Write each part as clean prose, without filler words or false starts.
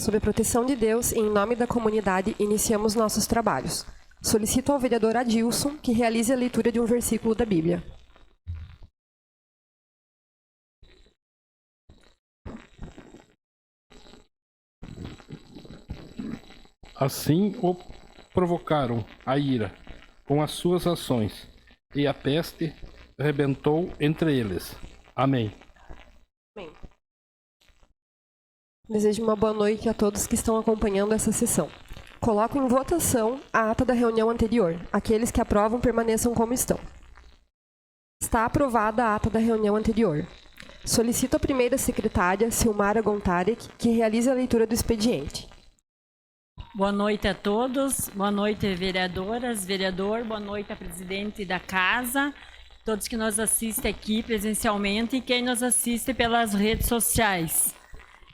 sob a proteção de Deus e em nome da comunidade, iniciamos nossos trabalhos. Solicito ao vereador Adilson que realize a leitura de um versículo da Bíblia. Assim o provocaram a ira com as suas ações, e a peste rebentou entre eles. Amém. Amém. Desejo uma boa noite a todos que estão acompanhando essa sessão. Coloco em votação a ata da reunião anterior. Aqueles que aprovam permaneçam como estão. Está aprovada a ata da reunião anterior. Solicito a primeira secretária, Silmara Gontarek, que realize a leitura do expediente. Boa noite a todos, boa noite vereadoras, vereador, boa noite a presidente da casa, todos que nos assistem aqui presencialmente e quem nos assiste pelas redes sociais.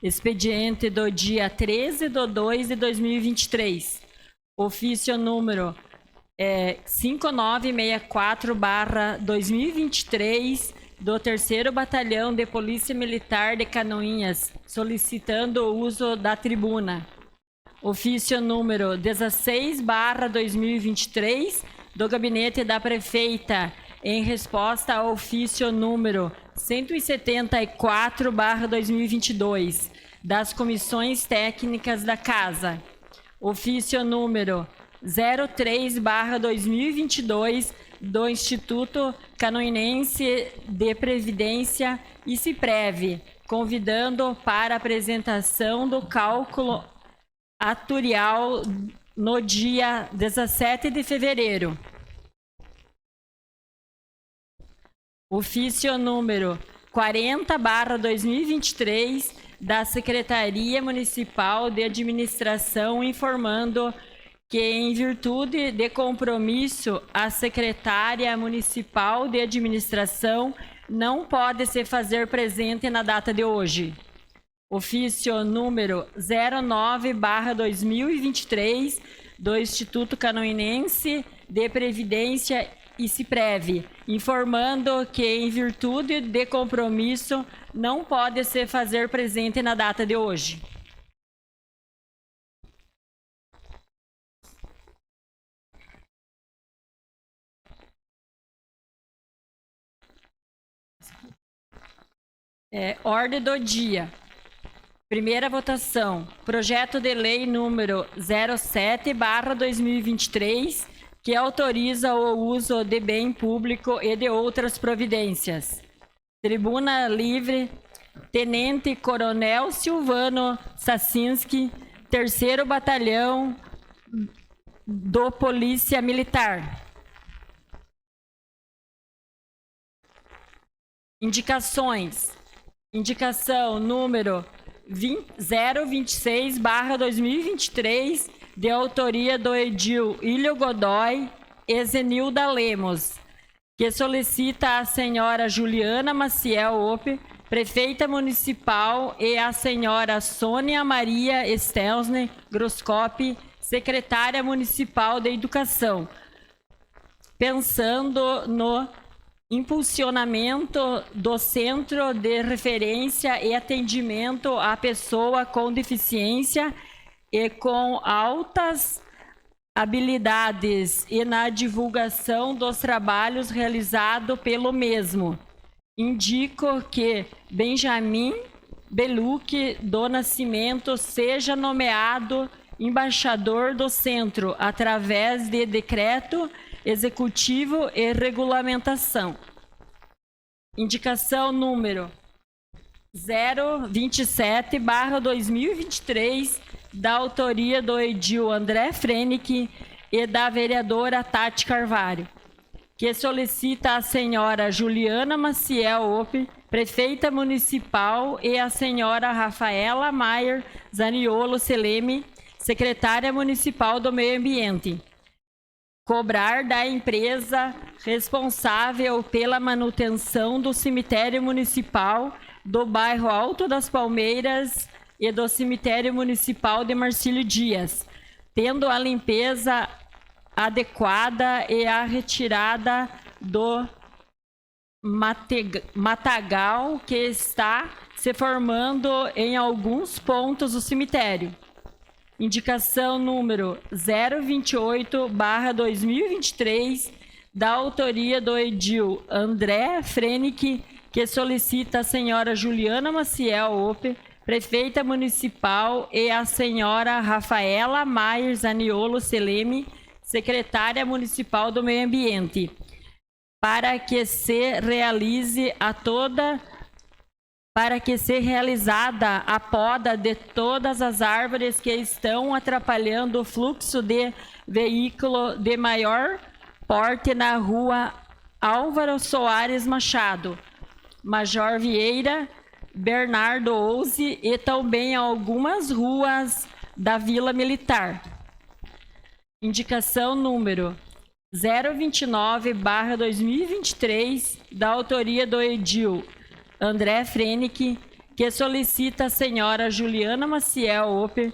Expediente do dia 13/2/2023, ofício número 5964/2023 do 3º Batalhão de Polícia Militar de Canoinhas, solicitando o uso da tribuna. Ofício número 16/2023 do Gabinete da Prefeita, em resposta ao ofício número 174/2022 das Comissões Técnicas da Casa. Ofício número 03/2022 do Instituto Canoinense de Previdência ICIPREV, convidando para a apresentação do cálculo atuarial no dia 17 de fevereiro. Ofício número 40/2023 da Secretaria Municipal de Administração, informando que, em virtude de compromisso, a Secretária Municipal de Administração não pode se fazer presente na data de hoje. Ofício número 09/2023 do Instituto Canoinense de Previdência ICIPREV, informando que, em virtude de compromisso, não pode se fazer presente na data de hoje. Ordem do dia. Primeira votação, projeto de lei número 07/2023, que autoriza o uso de bem público e de outras providências. Tribuna livre, Tenente Coronel Silvano Sacinski, 3º Batalhão do Polícia Militar. Indicações. Indicação número 026/2023, de autoria do Edil Ilho Godoy e Zenilda Lemos, que solicita a senhora Juliana Maciel Ope, prefeita municipal, e a senhora Sônia Maria Stelsner Groscop, secretária municipal de educação, pensando no impulsionamento do Centro de Referência e Atendimento à Pessoa com Deficiência e com altas habilidades e na divulgação dos trabalhos realizados pelo mesmo. Indico que Benjamin Beluque do Nascimento seja nomeado embaixador do Centro através de decreto executivo e regulamentação. Indicação número 027/2023, da autoria do edil André Frenick e da vereadora Tati Carvalho, que solicita a senhora Juliana Maciel Ope, prefeita municipal, e a senhora Rafaela Maier Zaniolo Seleme, secretária municipal do Meio Ambiente, cobrar da empresa responsável pela manutenção do cemitério municipal do bairro Alto das Palmeiras e do cemitério municipal de Marcílio Dias, tendo a limpeza adequada e a retirada do matagal que está se formando em alguns pontos do cemitério. Indicação número 028/2023, da autoria do edil André Frenick, que solicita a senhora Juliana Maciel Ope, prefeita municipal, e a senhora Rafaela Maier Zaniolo Seleme, secretária municipal do Meio Ambiente, para que se realizada a poda de todas as árvores que estão atrapalhando o fluxo de veículo de maior porte na rua Álvaro Soares Machado, Major Vieira, Bernardo Ouzi e também algumas ruas da Vila Militar. Indicação número 029/2023, da autoria do edil André Frenick, que solicita a senhora Juliana Maciel Oper,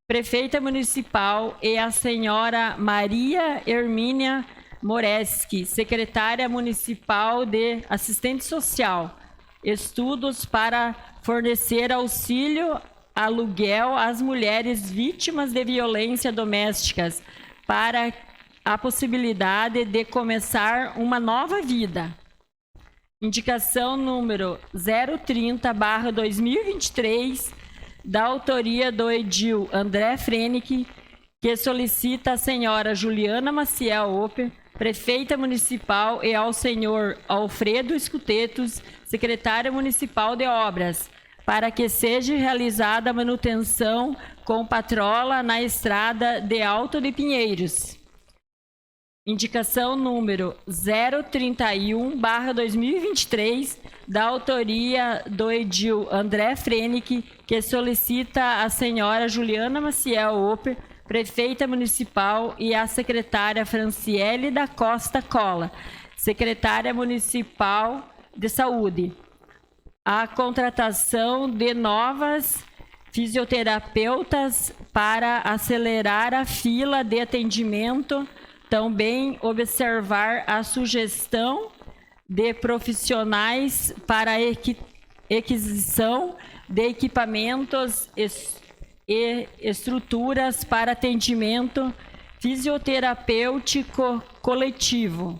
prefeita municipal, e a senhora Maria Hermínia Moreski, secretária municipal de assistente social, estudos para fornecer auxílio aluguel às mulheres vítimas de violência domésticas, para a possibilidade de começar uma nova vida. Indicação número 030/2023, da autoria do edil André Frenick, que solicita a senhora Juliana Maciel Oper, prefeita municipal, e ao senhor Alfredo Escutetos, secretário municipal de obras, para que seja realizada a manutenção com patrola na estrada de Alto de Pinheiros. Indicação número 031/2023, da autoria do edil André Frenick, que solicita a senhora Juliana Maciel Oper, prefeita municipal, e a secretária Franciele da Costa Cola, secretária municipal de saúde, a contratação de novas fisioterapeutas para acelerar a fila de atendimento, também observar a sugestão de profissionais para a aquisição de equipamentos e estruturas para atendimento fisioterapêutico coletivo.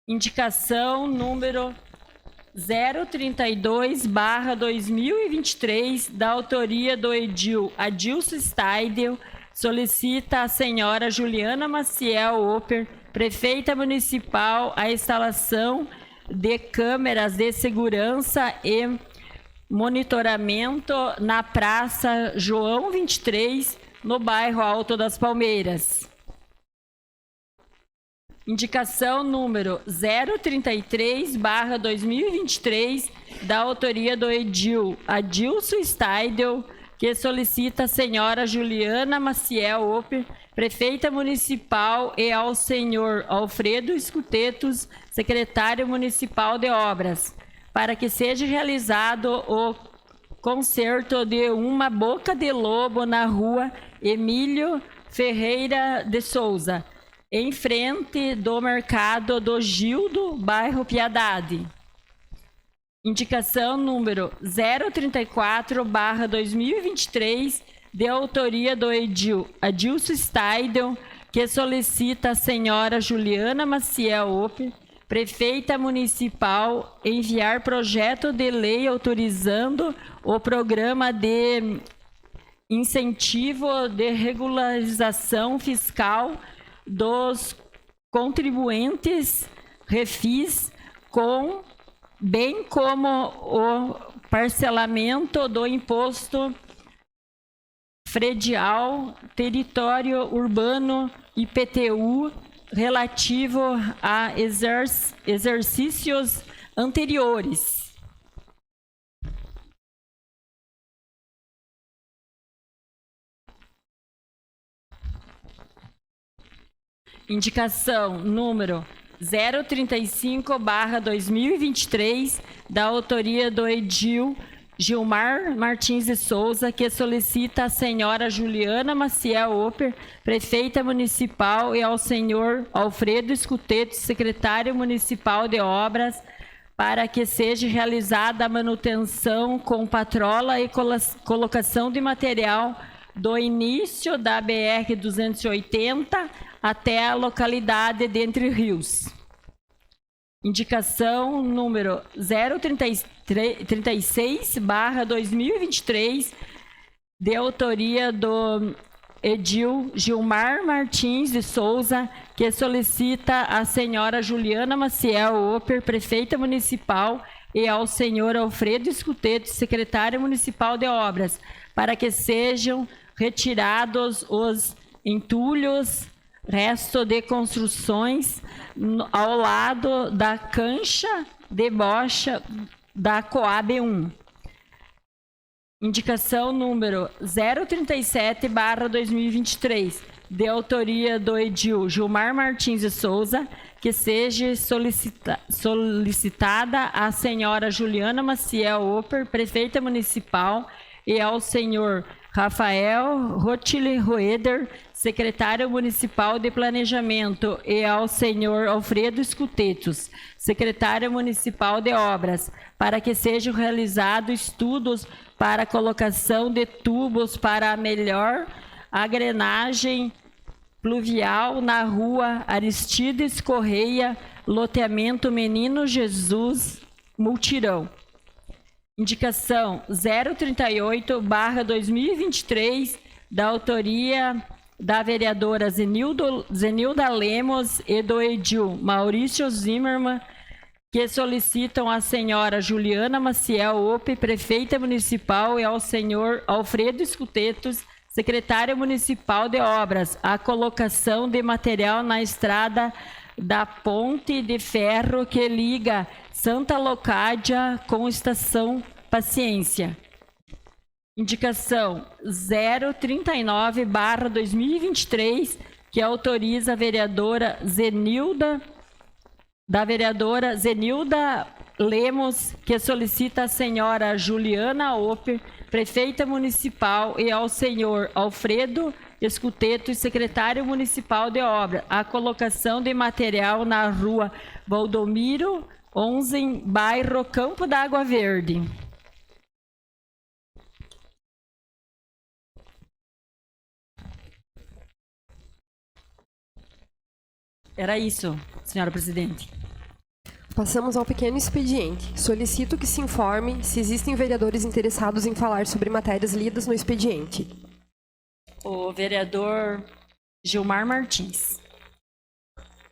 Indicação número 032/2023, da autoria do edil Adilson Steidel, solicita a senhora Juliana Maciel Oper, prefeita municipal, a instalação de câmeras de segurança e monitoramento na Praça João 23, no bairro Alto das Palmeiras. Indicação número 033/2023, da autoria do edil Adilson Steidel, que solicita a senhora Juliana Maciel Oper, prefeita municipal, e ao senhor Alfredo Escutetos, secretário municipal de obras, para que seja realizado o conserto de uma boca de lobo na rua Emílio Ferreira de Souza, em frente do mercado do Gildo, bairro Piedade. Indicação número 034/2023, de autoria do edil Adilson Steidel, que solicita a senhora Juliana Maciel Oper, prefeita municipal, enviar projeto de lei autorizando o programa de incentivo de regularização fiscal dos contribuintes refis, bem como o parcelamento do imposto predial, território urbano, IPTU, relativo a exercícios anteriores. Indicação número 035/2023, da autoria do edil Gilmar Martins de Souza, que solicita a senhora Juliana Maciel Oper, prefeita municipal, e ao senhor Alfredo Escuteto, secretário municipal de obras, para que seja realizada a manutenção com patrola e colocação de material do início da BR-280 até a localidade de Entre Rios. Indicação número 036/2023, de autoria do edil Gilmar Martins de Souza, que solicita à senhora Juliana Maciel Oper, prefeita municipal, e ao senhor Alfredo Escuteto, secretário municipal de obras, para que sejam retirados os entulhos, resto de construções ao lado da cancha de bocha da Coab 1. Indicação número 037/2023, de autoria do edil Gilmar Martins de Souza, que seja solicitada à senhora Juliana Maciel Oper, prefeita municipal, e ao senhor Rafael Rotile Roeder, secretário municipal de planejamento, e ao senhor Alfredo Escutetos, secretário municipal de obras, para que sejam realizados estudos para a colocação de tubos para a melhor agrenagem pluvial na rua Aristides Correia, loteamento Menino Jesus, Multirão. Indicação 038/2023, da autoria da vereadora Zenilda Lemos e do edil Maurício Zimmermann, que solicitam à senhora Juliana Maciel Ope, prefeita municipal, e ao senhor Alfredo Escutetos, secretário municipal de obras, a colocação de material na estrada da ponte de ferro que liga Santa Locádia com estação Paciência. Indicação 039/2023, que autoriza a vereadora Zenilda Lemos, que solicita à senhora Juliana Oper, prefeita municipal, e ao senhor Alfredo Escuteto, secretário municipal de obra, a colocação de material na rua Valdomiro 11, bairro Campo da Água Verde. Era isso, senhora presidente. Passamos ao pequeno expediente. Solicito que se informe se existem vereadores interessados em falar sobre matérias lidas no expediente. O vereador Gilmar Martins.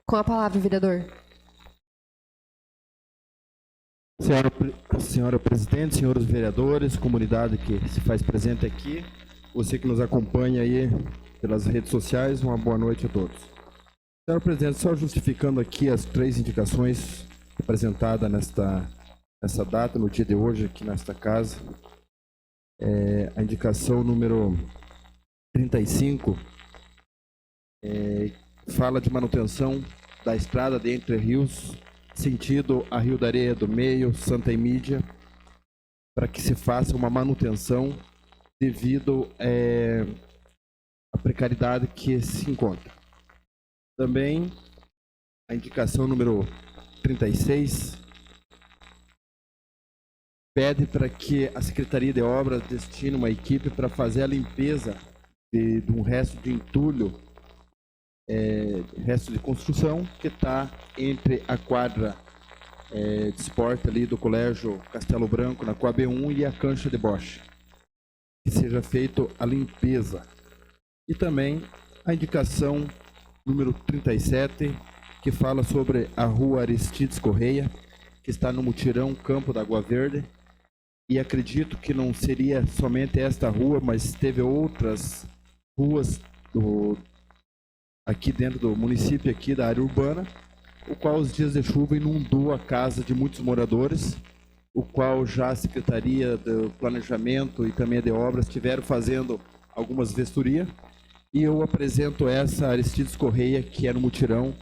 Com a palavra, vereador. Senhora presidente, senhores vereadores, comunidade que se faz presente aqui, você que nos acompanha aí pelas redes sociais, uma boa noite a todos. Senhora presidente, só justificando aqui as 3 indicações apresentadas nessa data, no dia de hoje, aqui nesta casa. A indicação número 35 fala de manutenção da estrada de Entre Rios, sentido a Rio da Areia do Meio, Santa Emídia, para que se faça uma manutenção devido à precariedade que se encontra. Também a indicação número 36 pede para que a Secretaria de Obras destine uma equipe para fazer a limpeza de um resto de entulho, resto de construção que está entre a quadra de esporte ali do Colégio Castelo Branco, na Coab 1, e a cancha de bocha. Que seja feita a limpeza. E também a indicação número 37, que fala sobre a rua Aristides Correia, que está no mutirão Campo da Água Verde. E acredito que não seria somente esta rua, mas teve outras ruas aqui dentro do município, aqui da área urbana, o qual os dias de chuva inundou a casa de muitos moradores, o qual já a Secretaria do Planejamento e também de Obras estiveram fazendo algumas vistorias, e eu apresento essa Aristides Correia, que é no mutirão,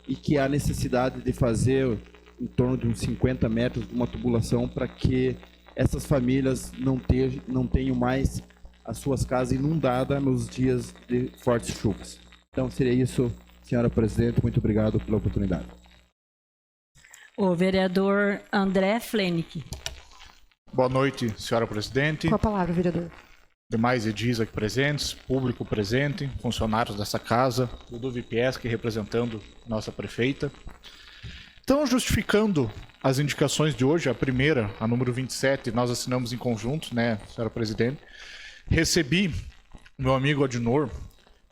e que há necessidade de fazer em torno de uns 50 metros de uma tubulação para que essas famílias não tenham mais as suas casas inundadas nos dias de fortes chuvas. Então seria isso, senhora presidente, muito obrigado pela oportunidade. O vereador André Flenick. Boa noite, senhora presidente, Com a palavra, vereador. demais edis aqui presentes, público presente, funcionários dessa casa, o do VPSC representando nossa prefeita. Então, justificando as indicações de hoje, a primeira, a número 27, nós assinamos em conjunto, né, senhora presidente. Recebi, meu amigo Adnor,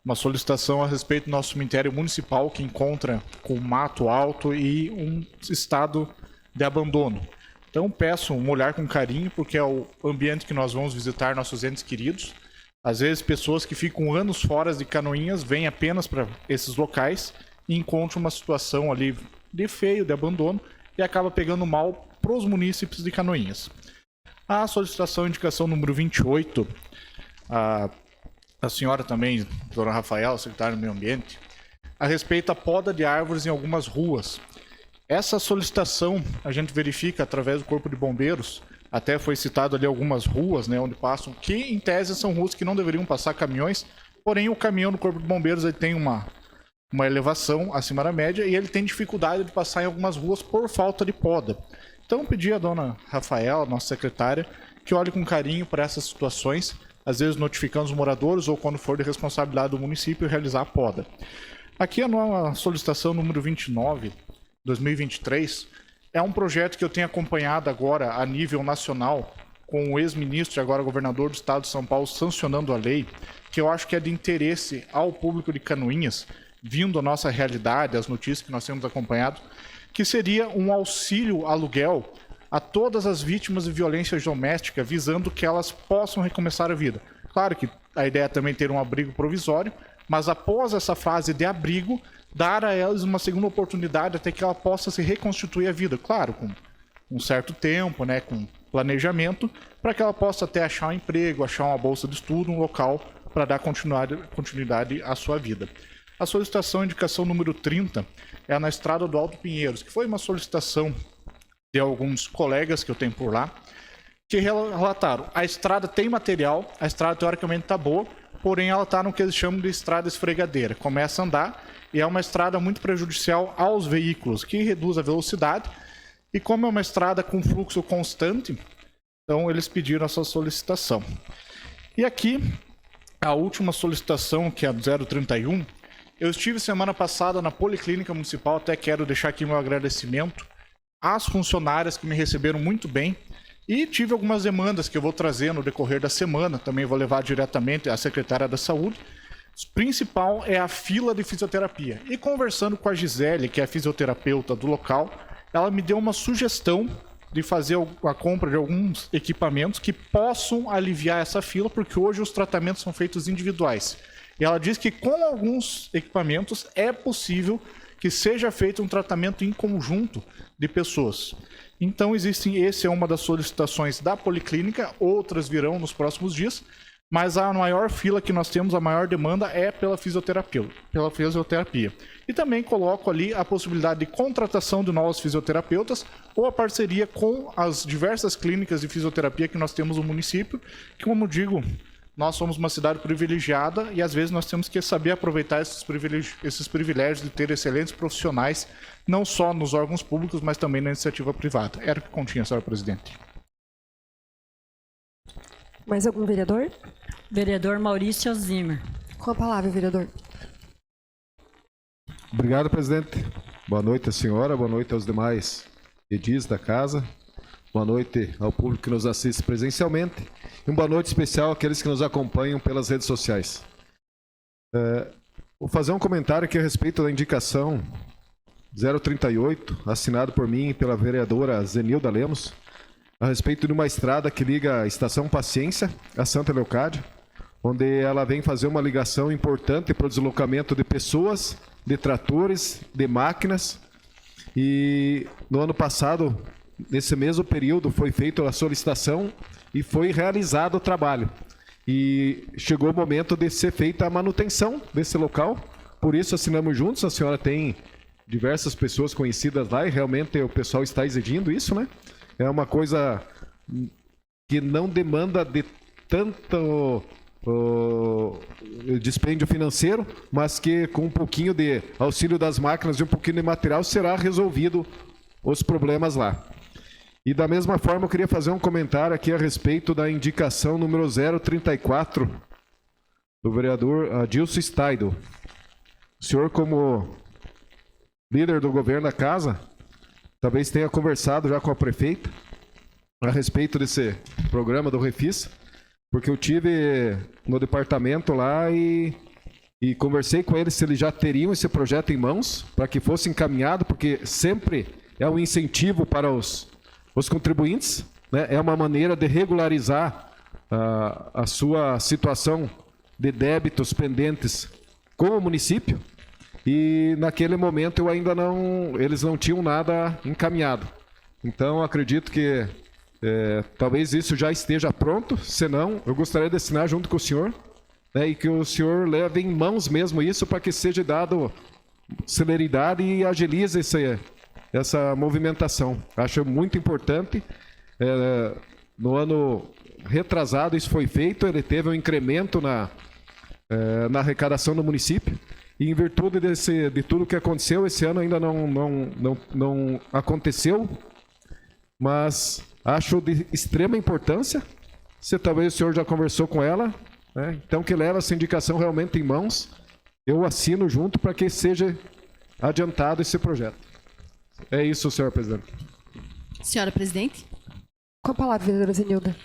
uma solicitação a respeito do nosso cemitério municipal que encontra com mato alto e um estado de abandono. Então peço um olhar com carinho, porque é o ambiente que nós vamos visitar nossos entes queridos. Às vezes pessoas que ficam anos fora de Canoinhas vêm apenas para esses locais e encontram uma situação ali de feio, de abandono, e acaba pegando mal para os munícipes de Canoinhas. A solicitação indicação número 28, a senhora também, dona Rafael, secretária do Meio Ambiente, a respeito da poda de árvores em algumas ruas. Essa solicitação a gente verifica através do Corpo de Bombeiros, até foi citado ali algumas ruas, né, onde passam, que em tese são ruas que não deveriam passar caminhões, porém o caminhão do Corpo de Bombeiros ele tem uma elevação acima da média e ele tem dificuldade de passar em algumas ruas por falta de poda. Então pedi à dona Rafael, nossa secretária, que olhe com carinho para essas situações, às vezes notificando os moradores ou quando for de responsabilidade do município realizar a poda. Aqui a solicitação número 29, 2023, é um projeto que eu tenho acompanhado agora a nível nacional, com o ex-ministro e agora governador do estado de São Paulo sancionando a lei, que eu acho que é de interesse ao público de Canoinhas, vindo a nossa realidade, as notícias que nós temos acompanhado, que seria um auxílio aluguel a todas as vítimas de violência doméstica, visando que elas possam recomeçar a vida. Claro que a ideia é também ter um abrigo provisório, mas após essa fase de abrigo, dar a elas uma segunda oportunidade até que ela possa se reconstituir a vida. Claro, com um certo tempo, né, com planejamento, para que ela possa até achar um emprego, achar uma bolsa de estudo, um local para dar continuidade à sua vida. A solicitação indicação número 30 é na Estrada do Alto Pinheiros, que foi uma solicitação de alguns colegas que eu tenho por lá, que relataram, a estrada tem material, a estrada teoricamente está boa, porém ela está no que eles chamam de estrada esfregadeira. Começa a andar e é uma estrada muito prejudicial aos veículos, que reduz a velocidade. E como é uma estrada com fluxo constante, então eles pediram essa solicitação. E aqui, a última solicitação, que é a do 031, eu estive semana passada na Policlínica Municipal, até quero deixar aqui meu agradecimento às funcionárias que me receberam muito bem, e tive algumas demandas que eu vou trazer no decorrer da semana, também vou levar diretamente à secretária da Saúde. O principal é a fila de fisioterapia. E conversando com a Gisele, que é a fisioterapeuta do local, ela me deu uma sugestão de fazer a compra de alguns equipamentos que possam aliviar essa fila, porque hoje os tratamentos são feitos individuais. E ela diz que com alguns equipamentos é possível que seja feito um tratamento em conjunto de pessoas. Então essa é uma das solicitações da Policlínica, outras virão nos próximos dias, mas a maior fila que nós temos, a maior demanda é pela fisioterapia. E também coloco ali a possibilidade de contratação de novos fisioterapeutas ou a parceria com as diversas clínicas de fisioterapia que nós temos no município, que, como digo, nós somos uma cidade privilegiada e às vezes nós temos que saber aproveitar esses privilégios de ter excelentes profissionais, não só nos órgãos públicos, mas também na iniciativa privada. Era o que continha, senhora presidente. Mais algum vereador? Vereador Maurício Zimmer. Com a palavra, vereador. Obrigado, presidente. Boa noite, senhora. Boa noite aos demais edis da casa. Boa noite ao público que nos assiste presencialmente. E uma boa noite especial àqueles que nos acompanham pelas redes sociais. Vou fazer um comentário aqui a respeito da indicação 038, assinado por mim e pela vereadora Zenilda Lemos, a respeito de uma estrada que liga a Estação Paciência a Santa Leocádia, onde ela vem fazer uma ligação importante para o deslocamento de pessoas, de tratores, de máquinas. E no ano passado, nesse mesmo período, foi feita a solicitação e foi realizado o trabalho. E chegou o momento de ser feita a manutenção desse local, por isso assinamos juntos. A senhora tem diversas pessoas conhecidas lá e realmente o pessoal está exigindo isso, né? É uma coisa que não demanda de tanto dispêndio financeiro, mas que com um pouquinho de auxílio das máquinas e um pouquinho de material será resolvido os problemas lá. E da mesma forma, eu queria fazer um comentário aqui a respeito da indicação número 034 do vereador Adilson Staido. O senhor, como líder do governo da casa, talvez tenha conversado já com a prefeita a respeito desse programa do Refis, porque eu tive no departamento lá e conversei com eles se eles já teriam esse projeto em mãos para que fosse encaminhado, porque sempre é um incentivo para os contribuintes, né? É uma maneira de regularizar a sua situação de débitos pendentes com o município, e naquele momento eles não tinham nada encaminhado. Então acredito que talvez isso já esteja pronto, senão eu gostaria de assinar junto com o senhor, né, e que o senhor leve em mãos mesmo isso para que seja dado celeridade e agilize essa movimentação. Acho muito importante. No ano retrasado isso foi feito, ele teve um incremento na arrecadação do município, e em virtude de tudo que aconteceu, esse ano ainda não aconteceu, mas acho de extrema importância. Se talvez o senhor já conversou com ela, né? Então que leva essa indicação realmente em mãos, eu assino junto para que seja adiantado esse projeto. É isso, senhora presidente. Senhora presidente. Com a palavra, vereadora Zenilda.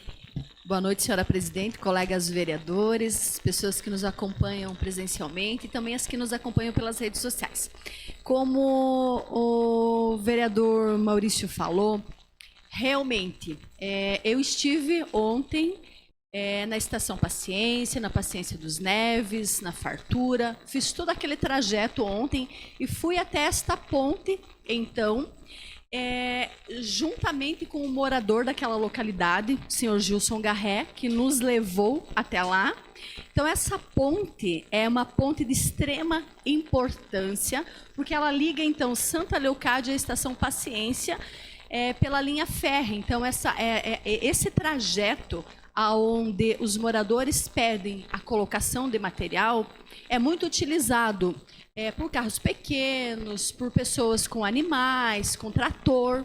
Boa noite, senhora presidente, colegas vereadores, pessoas que nos acompanham presencialmente e também as que nos acompanham pelas redes sociais. Como o vereador Maurício falou, realmente, eu estive ontem na Estação Paciência, na Paciência dos Neves, na Fartura, fiz todo aquele trajeto ontem e fui até esta ponte, então, juntamente com o morador daquela localidade, o senhor Gilson Garré, que nos levou até lá. Então, essa ponte é uma ponte de extrema importância, porque ela liga, então, Santa Leocádia à Estação Paciência pela linha férrea. Então, esse trajeto onde os moradores pedem a colocação de material é muito utilizado por carros pequenos, por pessoas com animais, com trator.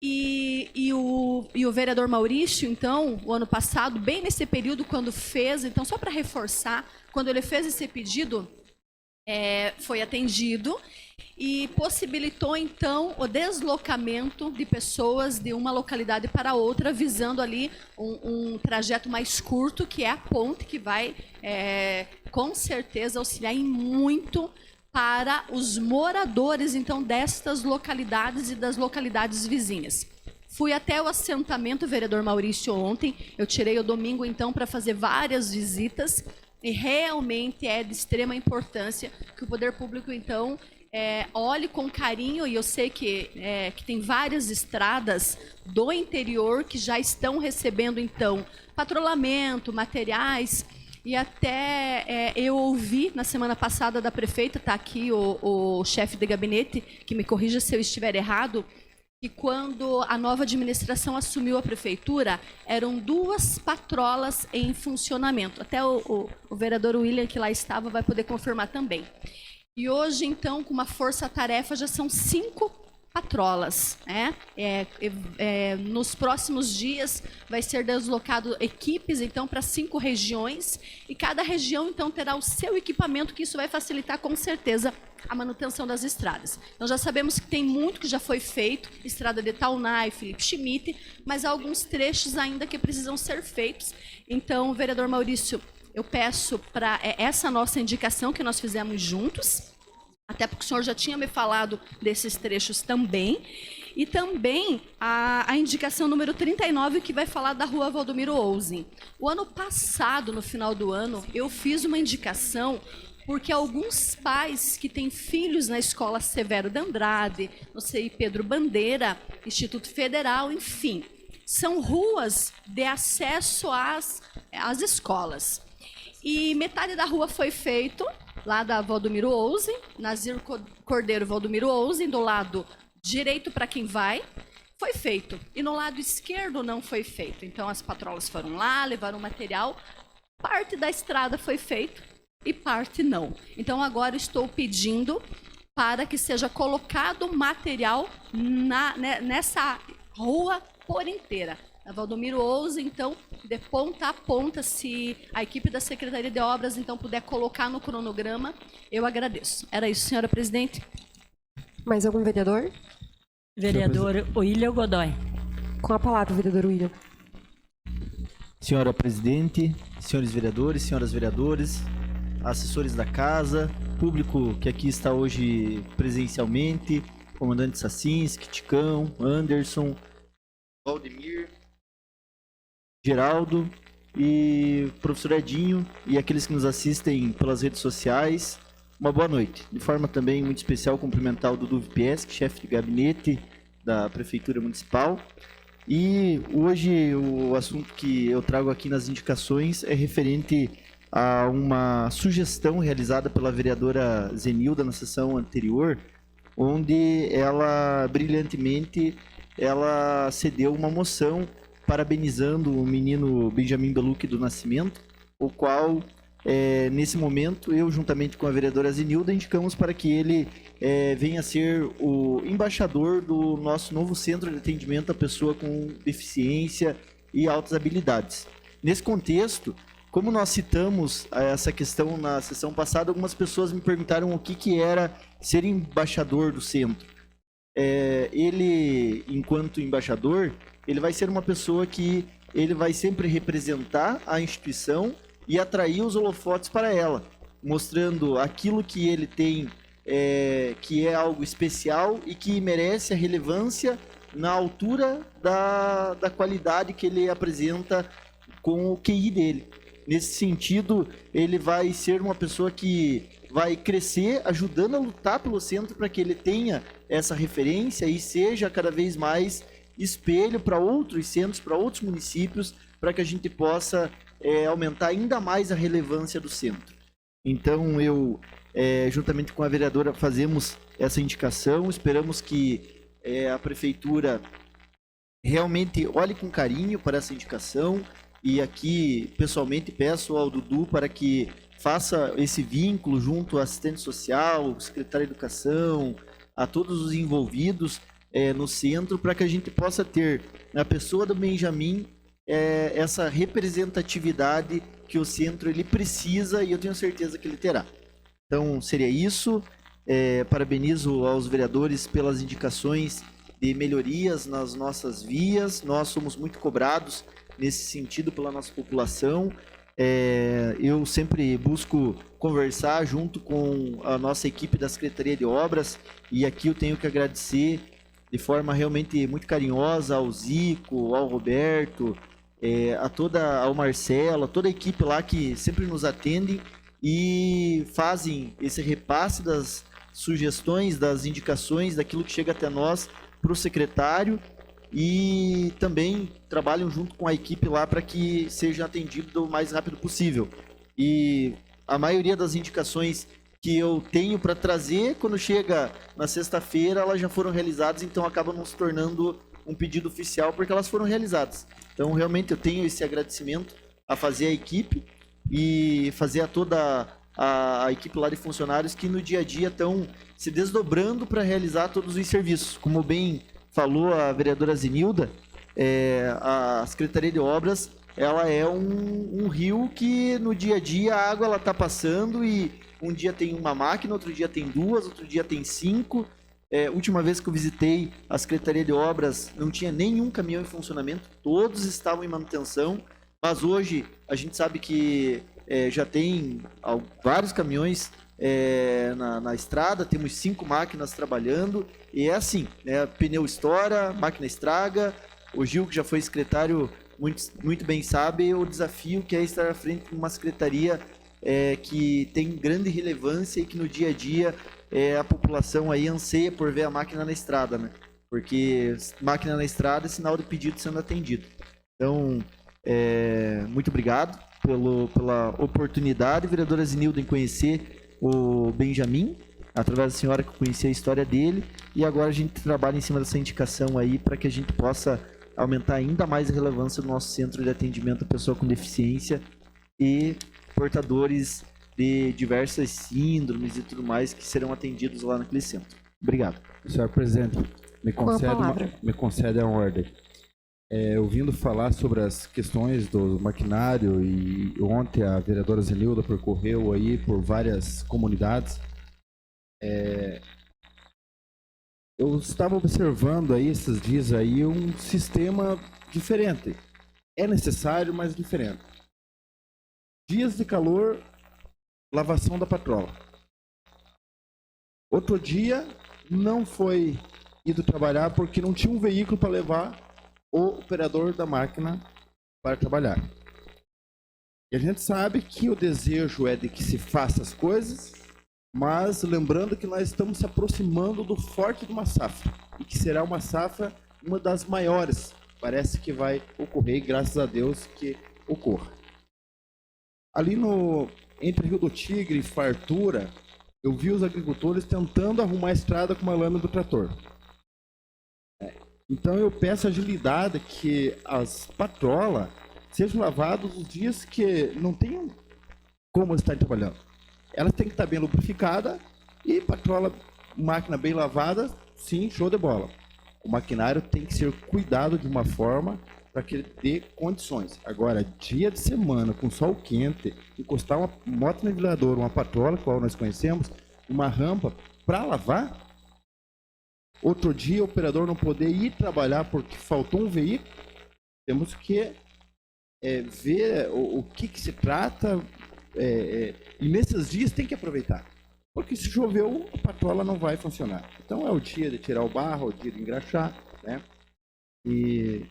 E o vereador Maurício, então, o ano passado, bem nesse período, quando fez, então, só para reforçar, quando ele fez esse pedido, foi atendido e possibilitou, então, o deslocamento de pessoas de uma localidade para outra, visando ali um trajeto mais curto, que é a ponte, que vai, com certeza, auxiliar em muito para os moradores, então, destas localidades e das localidades vizinhas. Fui até o assentamento, vereador Maurício, ontem. Eu tirei o domingo, então, para fazer várias visitas. E realmente é de extrema importância que o poder público, então, olhe com carinho. E eu sei que tem várias estradas do interior que já estão recebendo, então, patrulhamento, materiais. E até eu ouvi na semana passada da prefeita, está aqui o chefe de gabinete, que me corrija se eu estiver errado, que quando a nova administração assumiu a prefeitura, eram 2 patrolas em funcionamento. Até o vereador William, que lá estava, vai poder confirmar também. E hoje, então, com uma força-tarefa, já são 5 patrolas. Nos próximos dias vai ser deslocado equipes, então, para 5 regiões, e cada região, então, terá o seu equipamento, que isso vai facilitar, com certeza, a manutenção das estradas. Nós já sabemos que tem muito que já foi feito, estrada de Taunay, Felipe Schmidt, mas há alguns trechos ainda que precisam ser feitos. Então, vereador Maurício, eu peço para essa nossa indicação que nós fizemos juntos, até porque o senhor já tinha me falado desses trechos também, e também a indicação número 39, que vai falar da rua Valdomiro Ouzen. O ano passado, no final do ano, eu fiz uma indicação porque alguns pais que têm filhos na Escola Severo de Andrade, no CI Pedro Bandeira, Instituto Federal, enfim, são ruas de acesso às escolas. E metade da rua foi feito, lá da Valdomiro Ouzen, Nazir Cordeiro Valdomiro Ouzen, do lado direito para quem vai, foi feito. E no lado esquerdo não foi feito. Então as patrolas foram lá, levaram material, parte da estrada foi feito e parte não. Então agora estou pedindo para que seja colocado material nessa rua por inteira. A Valdomiro ousa, então, de ponta a ponta, se a equipe da Secretaria de Obras, então, puder colocar no cronograma, eu agradeço. Era isso, senhora presidente. Mais algum vereador? Vereador William Godoy. Com a palavra, vereador William. Senhora presidente, senhores vereadores, senhoras vereadores, assessores da casa, público que aqui está hoje presencialmente, comandante Sassinski, Ticão, Anderson, Valdemir, Geraldo e professor Edinho e aqueles que nos assistem pelas redes sociais, uma boa noite. De forma também muito especial cumprimentar o Dudu Vipieski, chefe de gabinete da Prefeitura Municipal. E hoje o assunto que eu trago aqui nas indicações é referente a uma sugestão realizada pela vereadora Zenilda na sessão anterior, onde ela brilhantemente cedeu uma moção parabenizando o menino Benjamin Belucchi do Nascimento, o qual, nesse momento, eu, juntamente com a vereadora Zenilda, indicamos para que ele venha a ser o embaixador do nosso novo centro de atendimento à pessoa com deficiência e altas habilidades. Nesse contexto, como nós citamos essa questão na sessão passada, algumas pessoas me perguntaram o que era ser embaixador do centro. Ele, enquanto embaixador, ele vai ser uma pessoa que ele vai sempre representar a instituição e atrair os holofotes para ela, mostrando aquilo que ele tem, que é algo especial e que merece a relevância na altura da qualidade que ele apresenta com o QI dele. Nesse sentido, ele vai ser uma pessoa que vai crescer ajudando a lutar pelo centro para que ele tenha essa referência e seja cada vez mais espelho para outros centros, para outros municípios, para que a gente possa aumentar ainda mais a relevância do centro. Então, eu, juntamente com a vereadora, fazemos essa indicação, esperamos que a Prefeitura realmente olhe com carinho para essa indicação e aqui, pessoalmente, peço ao Dudu para que faça esse vínculo junto ao assistente social, secretário de Educação, a todos os envolvidos no centro, para que a gente possa ter na pessoa do Benjamin essa representatividade que o centro ele precisa e eu tenho certeza que ele terá. Então, seria isso. Parabenizo aos vereadores pelas indicações de melhorias nas nossas vias. Nós somos muito cobrados nesse sentido pela nossa população. Eu sempre busco conversar junto com a nossa equipe da Secretaria de Obras e aqui eu tenho que agradecer de forma realmente muito carinhosa ao Zico, ao Roberto, ao Marcelo, a toda a equipe lá que sempre nos atende e fazem esse repasse das sugestões, das indicações, daquilo que chega até nós para o secretário e também trabalham junto com a equipe lá para que seja atendido o mais rápido possível. E a maioria das indicações que eu tenho para trazer, quando chega na sexta-feira, elas já foram realizadas, então acabam não se tornando um pedido oficial porque elas foram realizadas. Então, realmente, eu tenho esse agradecimento a fazer a equipe e fazer a toda a equipe lá de funcionários que no dia a dia estão se desdobrando para realizar todos os serviços. Como bem falou a vereadora Zenilda, a Secretaria de Obras ela é um rio que no dia a dia a água está passando e um dia tem uma máquina, outro dia tem duas, outro dia tem 5. Última vez que eu visitei a Secretaria de Obras não tinha nenhum caminhão em funcionamento, todos estavam em manutenção, mas hoje a gente sabe que já tem vários caminhões na estrada, temos 5 máquinas trabalhando e é assim, pneu estoura, máquina estraga. O Gil, que já foi secretário, muito bem sabe o desafio que é estar à frente de uma secretaria que tem grande relevância e que no dia a dia a população aí anseia por ver a máquina na estrada, né? Porque máquina na estrada é sinal de pedido sendo atendido. Então, muito obrigado pela oportunidade, vereadora Zenilda, em conhecer o Benjamin, através da senhora que eu conheci a história dele, e agora a gente trabalha em cima dessa indicação aí para que a gente possa aumentar ainda mais a relevância do nosso centro de atendimento à pessoa com deficiência e portadores de diversas síndromes e tudo mais que serão atendidos lá naquele centro. Obrigado. Senhor presidente, me Com a palavra. concede a ordem. Ouvindo falar sobre as questões do maquinário, e ontem a vereadora Zenilda percorreu aí por várias comunidades, eu estava observando aí esses dias aí um sistema diferente. É necessário, mas diferente. Dias de calor, lavação da patrola. Outro dia não foi ido trabalhar porque não tinha um veículo para levar o operador da máquina para trabalhar. E a gente sabe que o desejo é de que se faça as coisas, mas lembrando que nós estamos se aproximando do forte de uma safra, e que será uma safra, uma das maiores, parece que vai ocorrer, e graças a Deus que ocorra. Ali entre Rio do Tigre e Fartura, eu vi os agricultores tentando arrumar a estrada com uma lâmina do trator. Então eu peço agilidade, que as patrolas sejam lavadas os dias que não tem como estar trabalhando. Elas têm que estar bem lubrificada, e patrola, máquina bem lavada, sim, show de bola. O maquinário tem que ser cuidado de uma forma para que ele dê condições. Agora, dia de semana, com sol quente, encostar uma moto niveladora, uma patrola, qual nós conhecemos, uma rampa, para lavar. Outro dia, o operador não poder ir trabalhar porque faltou um veículo. Temos que ver o que se trata, e nesses dias tem que aproveitar. Porque se choveu, a patrola não vai funcionar. Então é o dia de tirar o barro, é o dia de engraxar, né? E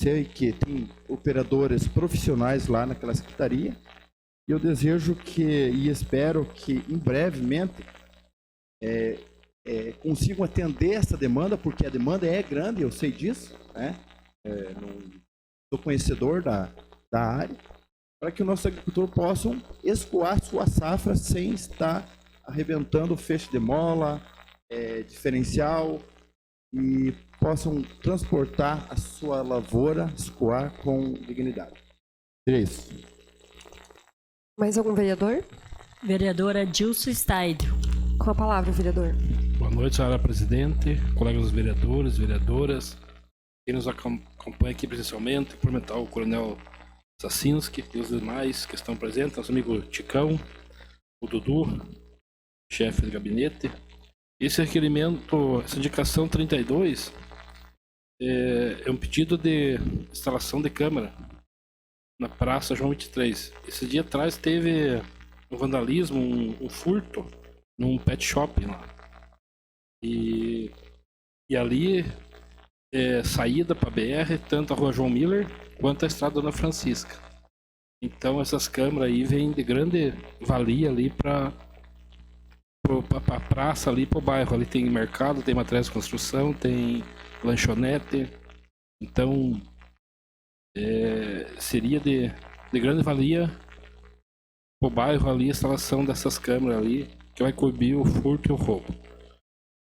sei que tem operadores profissionais lá naquela secretaria. E eu desejo e espero que em brevemente consigam atender essa demanda, porque a demanda é grande, eu sei disso, né? Sou conhecedor da área, para que o nosso agricultor possam escoar sua safra sem estar arrebentando o feixe de mola, diferencial, e possam transportar a sua lavoura, escoar com dignidade. É isso. Mais algum vereador? Vereadora Dilson Staidio. Com a palavra, vereador. Boa noite, senhora presidente, colegas vereadores, vereadoras, quem nos acompanha aqui presencialmente, cumprimentar o coronel Sassinski e os demais que estão presentes, nosso amigo Ticão, o Dudu, chefe de gabinete. Esse requerimento, essa indicação 32, é um pedido de instalação de câmera na Praça João 23. Esse dia atrás teve um vandalismo, um furto num pet shop lá. E ali saída para BR, tanto a Rua João Miller quanto a Estrada Dona Francisca. Então essas câmeras aí vêm de grande valia ali para a praça, ali para o bairro. Ali tem mercado, tem materiais de construção, tem lanchonete. Então seria de grande valia para o bairro ali a instalação dessas câmeras ali, que vai coibir o furto e o roubo.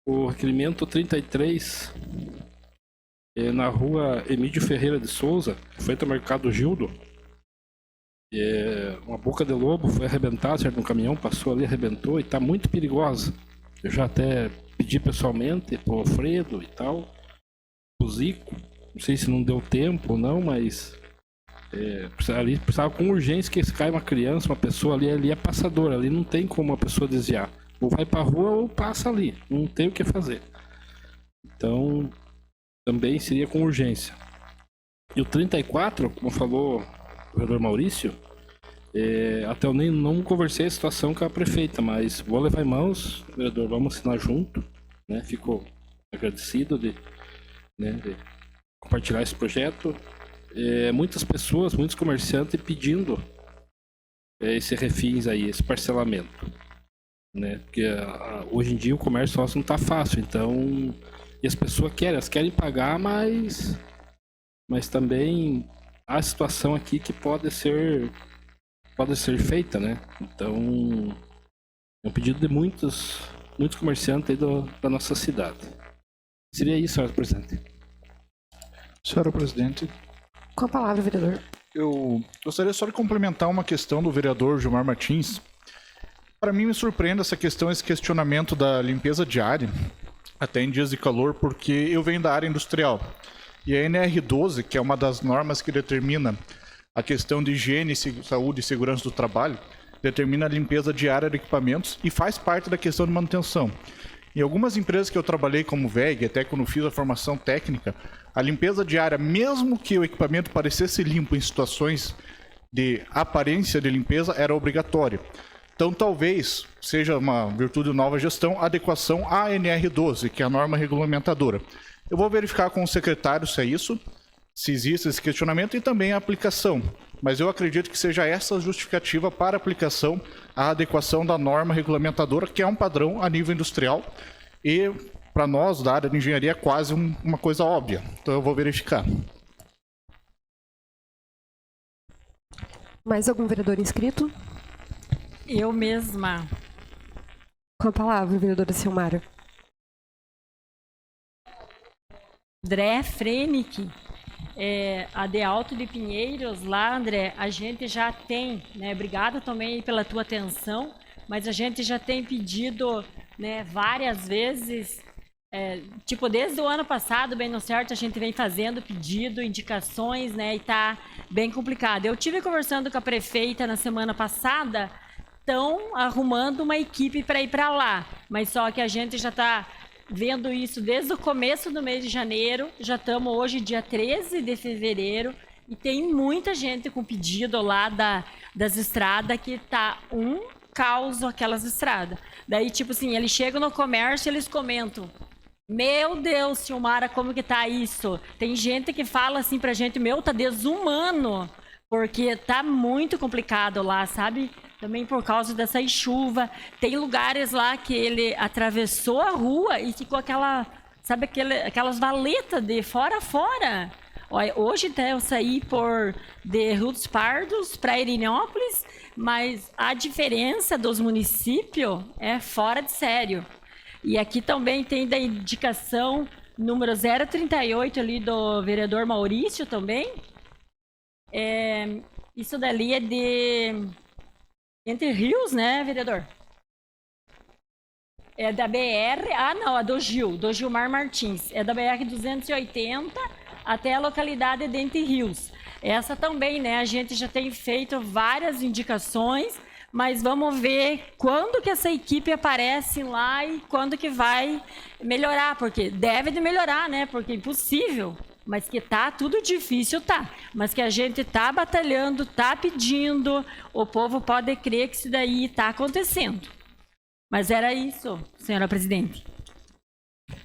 O requerimento 33 na rua Emílio Ferreira de Souza, frente ao Mercado Gildo. Uma boca de lobo foi arrebentada, certo? Um caminhão passou ali, arrebentou, e está muito perigosa. Eu já até pedi pessoalmente para o Alfredo e tal, o Zico, não sei se não deu tempo ou não, mas ali precisava com urgência, que se cai uma criança, uma pessoa ali é passadora, ali não tem como a pessoa desviar. Ou vai para a rua ou passa ali, não tem o que fazer. Então também seria com urgência. E o 34, como falou o vereador Maurício, até eu nem não conversei a situação com a prefeita, mas vou levar em mãos, vereador, vamos assinar junto, né? Fico agradecido de compartilhar esse projeto. Muitas pessoas, muitos comerciantes pedindo esse refins aí, esse parcelamento, né? Porque hoje em dia o comércio nosso não está fácil, então, e as pessoas querem pagar, mas também há a situação aqui que pode ser feita, né? Então é um pedido de muitos comerciantes aí da nossa cidade. Seria isso, senhora presidente. Senhora presidente, Com a palavra, vereador. eu gostaria só de complementar uma questão do vereador Gilmar Martins. Para mim me surpreende essa questão, esse questionamento da limpeza diária, até em dias de calor, porque eu venho da área industrial. E a NR12, que é uma das normas que determina a questão de higiene, saúde e segurança do trabalho, determina a limpeza diária de equipamentos e faz parte da questão de manutenção. Em algumas empresas que eu trabalhei como VEG, até quando fiz a formação técnica, a limpeza diária, mesmo que o equipamento parecesse limpo em situações de aparência de limpeza, era obrigatória. Então, talvez seja uma virtude de nova gestão, a adequação à NR12, que é a norma regulamentadora. Eu vou verificar com o secretário se é isso, se existe esse questionamento e também a aplicação. Mas eu acredito que seja essa a justificativa para a aplicação, a adequação da norma regulamentadora, que é um padrão a nível industrial e, para nós, da área de engenharia, é quase uma coisa óbvia. Então, eu vou verificar. Mais algum vereador inscrito? Eu mesma. Com a palavra, vereadora Silmara. André Frenick, a de Alto de Pinheiros, lá, André, a gente já tem, né? Obrigada também pela tua atenção, mas a gente já tem pedido, né, várias vezes, tipo, desde o ano passado, bem no certo, a gente vem fazendo pedido, indicações, né, e tá bem complicado. Eu tive conversando com a prefeita na semana passada, estão arrumando uma equipe para ir para lá, mas só que a gente já está vendo isso desde o começo do mês de janeiro, já estamos hoje dia 13 de fevereiro e tem muita gente com pedido lá das estradas que tá um caos aquelas estradas. Daí, tipo assim, eles chegam no comércio e eles comentam: meu Deus, Silmara, como que tá isso? Tem gente que fala assim pra gente: meu, tá desumano, porque tá muito complicado lá, sabe? Também por causa dessa chuva. Tem lugares lá que ele atravessou a rua e ficou aquela, sabe, aquelas valetas de fora a fora. Olha, hoje até eu saí de Rio dos Pardos para Irinópolis, mas a diferença dos municípios é fora de sério. E aqui também tem da indicação número 038 ali do vereador Maurício também. Isso dali é de Entre Rios, né, vereador? É da BR, não, é do Gilmar Martins. É da BR 280 até a localidade de Entre Rios. Essa também, né, a gente já tem feito várias indicações, mas vamos ver quando que essa equipe aparece lá e quando que vai melhorar, porque deve de melhorar, né, porque é impossível. Mas que tá tudo difícil, tá. Mas que a gente tá batalhando, tá pedindo, o povo pode crer que isso daí tá acontecendo. Mas era isso, senhora presidente.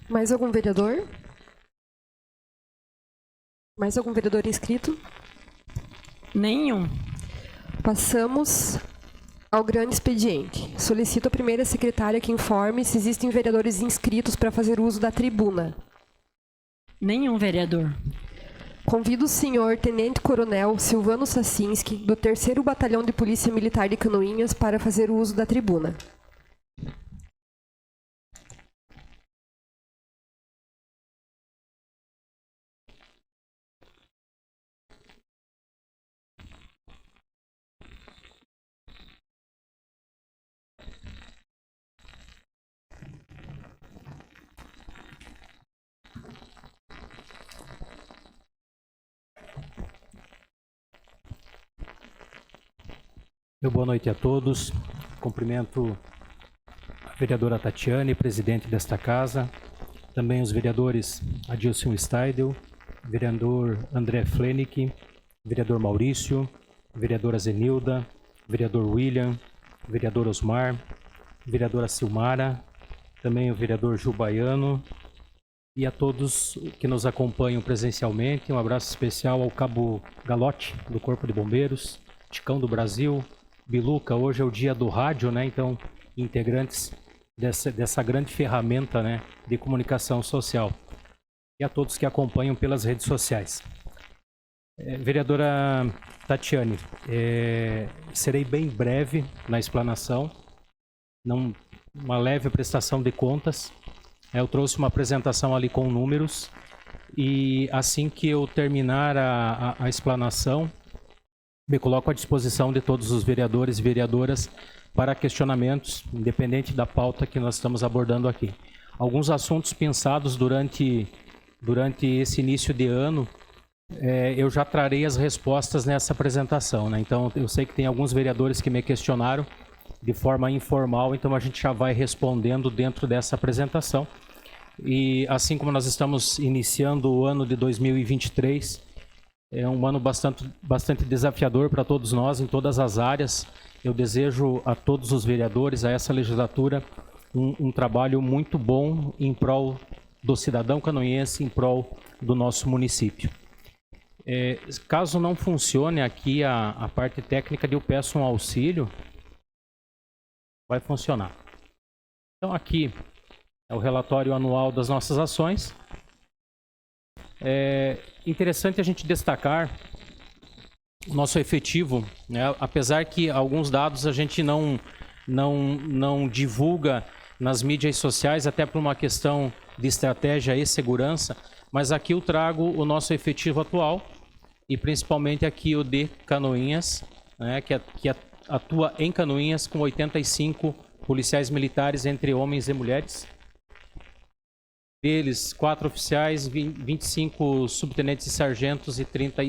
Mais algum vereador? Mais algum vereador inscrito? Nenhum. Passamos ao grande expediente. Solicito a primeira secretária que informe se existem vereadores inscritos para fazer uso da tribuna. Nenhum vereador. Convido o senhor Tenente Coronel Silvano Sacinski, do 3º Batalhão de Polícia Militar de Canoinhas, para fazer uso da tribuna. Boa noite a todos. Cumprimento a vereadora Tatiane, presidente desta casa, também os vereadores Adilson Steidel, vereador André Flenick, vereador Maurício, vereadora Zenilda, vereador William, vereador Osmar, vereadora Silmara, também o vereador Gil Baiano e a todos que nos acompanham presencialmente. Um abraço especial ao Cabo Galote, do Corpo de Bombeiros, Ticão do Brasil, Biluca. Hoje é o dia do rádio, né? Então, integrantes dessa grande ferramenta, né, de comunicação social. E a todos que acompanham pelas redes sociais. Vereadora Tatiane, serei bem breve na explanação, uma leve prestação de contas. Eu trouxe uma apresentação ali com números e assim que eu terminar a explanação, Me coloco à disposição de todos os vereadores e vereadoras para questionamentos, independente da pauta que nós estamos abordando aqui. Alguns assuntos pensados durante esse início de ano, eu já trarei as respostas nessa apresentação, né? Então, eu sei que tem alguns vereadores que me questionaram de forma informal, então a gente já vai respondendo dentro dessa apresentação. E assim como nós estamos iniciando o ano de 2023, é um ano bastante desafiador para todos nós, em todas as áreas. Eu desejo a todos os vereadores, a essa legislatura, um trabalho muito bom em prol do cidadão canoense, em prol do nosso município. Caso não funcione aqui a parte técnica, eu peço um auxílio, vai funcionar. Então aqui é o relatório anual das nossas ações. É interessante a gente destacar o nosso efetivo, né? Apesar que alguns dados a gente não divulga nas mídias sociais, até por uma questão de estratégia e segurança, mas aqui eu trago o nosso efetivo atual, e principalmente aqui o de Canoinhas, né, que atua em Canoinhas com 85 policiais militares entre homens e mulheres. Deles, 4 oficiais, 25 subtenentes e sargentos e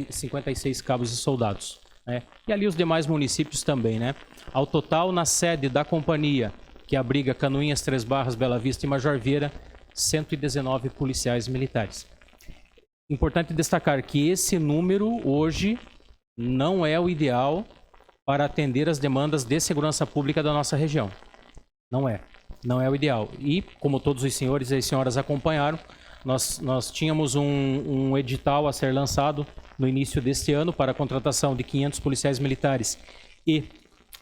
56 cabos e soldados, né? E ali os demais municípios também, né? Ao total, na sede da companhia, que abriga Canoinhas, Três Barras, Bela Vista e Major Vieira, 119 policiais militares. Importante destacar que esse número hoje não é o ideal para atender as demandas de segurança pública da nossa região. Não é o ideal. E, como todos os senhores e as senhoras acompanharam, nós tínhamos um edital a ser lançado no início deste ano para a contratação de 500 policiais militares e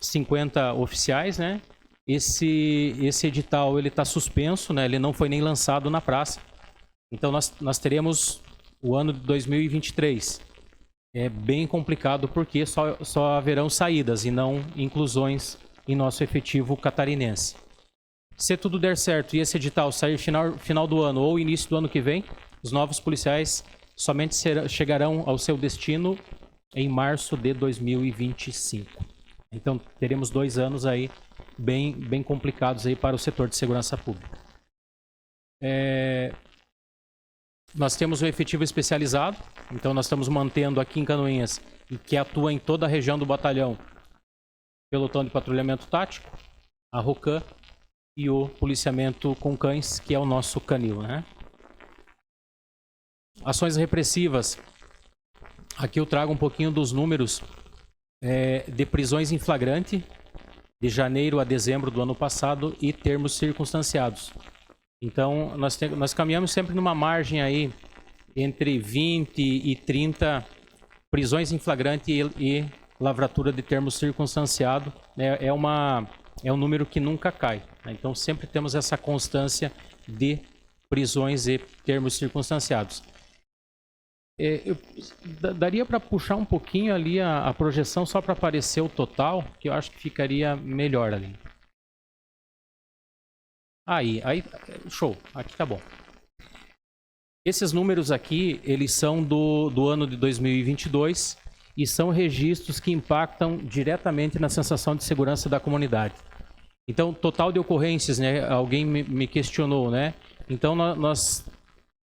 50 oficiais, né? Esse edital ele está suspenso, né? Ele não foi nem lançado na praça. Então nós teremos o ano de 2023. É bem complicado porque só haverão saídas e não inclusões em nosso efetivo catarinense. Se tudo der certo e esse edital sair final do ano ou início do ano que vem, os novos policiais somente chegarão ao seu destino em março de 2025. Então teremos 2 anos aí bem complicados aí para o setor de segurança pública. Nós temos um efetivo especializado, então nós estamos mantendo aqui em Canoinhas, que atua em toda a região do batalhão, pelotão de patrulhamento tático, a ROCAM e o policiamento com cães, que é o nosso canil, né? Ações repressivas. Aqui eu trago um pouquinho dos números de prisões em flagrante de janeiro a dezembro do ano passado e termos circunstanciados. Então, nós caminhamos sempre numa margem aí entre 20 e 30 prisões em flagrante e lavratura de termos circunstanciado. É um número que nunca cai, né? Então, sempre temos essa constância de prisões e termos circunstanciados. Daria para puxar um pouquinho ali a projeção só para aparecer o total, que eu acho que ficaria melhor ali. Aí, show, aqui tá bom. Esses números aqui, eles são do ano de 2022 e são registros que impactam diretamente na sensação de segurança da comunidade. Então, total de ocorrências, né? Alguém me questionou, né? Então, nós,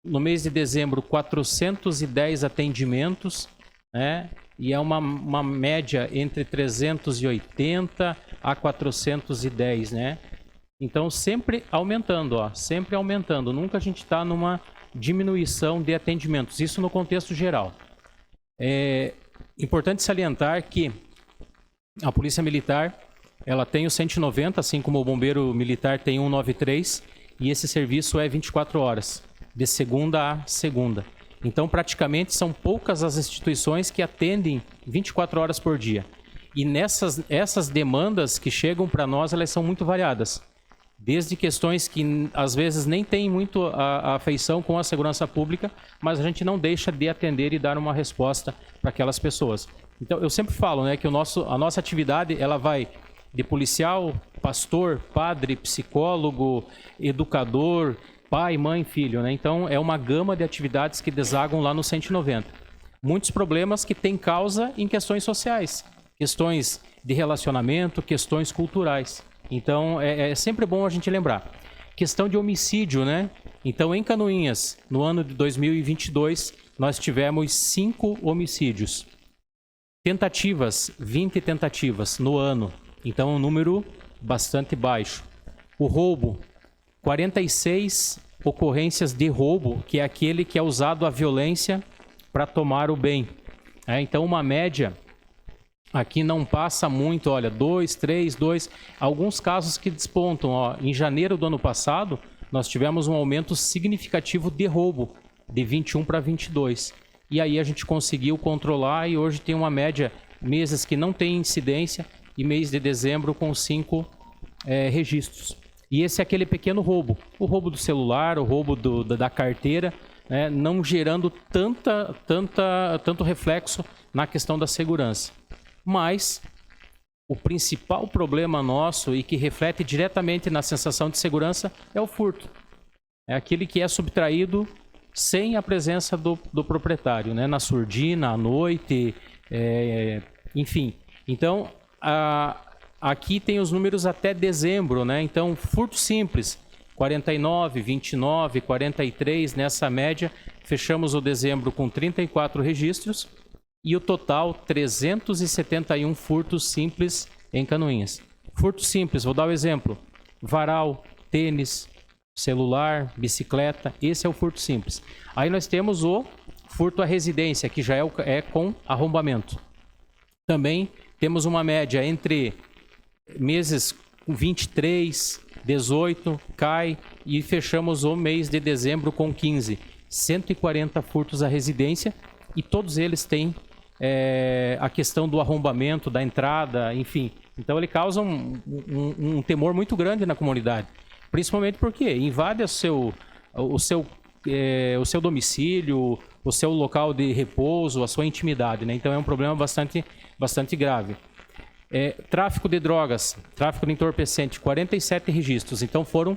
no mês de dezembro, 410 atendimentos, né? E é uma média entre 380 a 410, né? Então, sempre aumentando, ó, sempre aumentando. Nunca a gente está numa diminuição de atendimentos. Isso no contexto geral. É importante salientar que a Polícia Militar, ela tem o 190, assim como o Bombeiro Militar tem 193, e esse serviço é 24 horas, de segunda a segunda. Então, praticamente, são poucas as instituições que atendem 24 horas por dia. E essas demandas que chegam para nós, elas são muito variadas. Desde questões que, às vezes, nem têm muito a afeição com a segurança pública, mas a gente não deixa de atender e dar uma resposta para aquelas pessoas. Então, eu sempre falo, né, que a nossa atividade, ela vai de policial, pastor, padre, psicólogo, educador, pai, mãe, filho, né? Então, é uma gama de atividades que desagam lá no 190. muitos problemas que têm causa em questões sociais, questões de relacionamento, questões culturais. Então, é sempre bom a gente lembrar. Questão de homicídio, né? Então, em Canoinhas, no ano de 2022, nós tivemos 5 homicídios. Tentativas, 20 tentativas no ano. Então, é um número bastante baixo. O roubo, 46 ocorrências de roubo, que é aquele que é usado a violência para tomar o bem. Então, uma média aqui não passa muito, olha, 2, 3, 2. Alguns casos que despontam. Ó, em janeiro do ano passado, nós tivemos um aumento significativo de roubo, de 21 para 22. E aí a gente conseguiu controlar e hoje tem uma média, meses que não tem incidência e mês de dezembro com 5 registros. E esse é aquele pequeno roubo. O roubo do celular, o roubo da carteira, não gerando tanto reflexo na questão da segurança. Mas o principal problema nosso e que reflete diretamente na sensação de segurança é o furto. É aquele que é subtraído sem a presença do proprietário, né? Na surdina, à noite, enfim. Então, aqui tem os números até dezembro, né? Então, furto simples, 49, 29, 43, nessa média. Fechamos o dezembro com 34 registros. E o total, 371 furtos simples em Canoinhas. Furto simples, vou dar o exemplo. Varal, tênis, celular, bicicleta, esse é o furto simples. Aí nós temos o furto à residência, que já é com arrombamento. Também temos uma média entre meses 23, 18, cai e fechamos o mês de dezembro com 15. 140 furtos à residência e todos eles têm a questão do arrombamento, da entrada, enfim. Então ele causa um temor muito grande na comunidade. Principalmente porque invade o seu domicílio, o seu local de repouso, a sua intimidade, né? Então é um problema bastante grave. Tráfico de drogas, tráfico de entorpecente, 47 registros. Então foram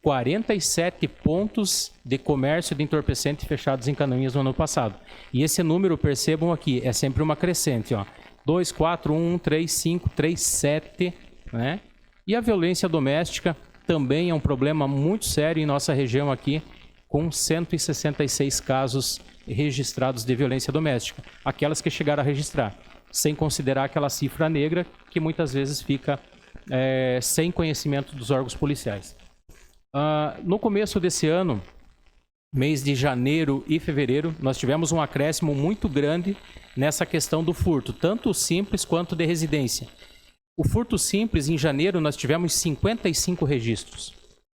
47 pontos de comércio de entorpecente fechados em Canoinhas no ano passado. E esse número, percebam aqui, é sempre uma crescente. Ó. 2, 4, 1, 3, 5, 3, 7. Né? E a violência doméstica também é um problema muito sério em nossa região aqui, com 166 casos registrados de violência doméstica. Aquelas que chegaram a registrar, sem considerar aquela cifra negra que muitas vezes fica sem conhecimento dos órgãos policiais. No começo desse ano, mês de janeiro e fevereiro, nós tivemos um acréscimo muito grande nessa questão do furto, tanto simples quanto de residência. O furto simples, em janeiro, nós tivemos 55 registros.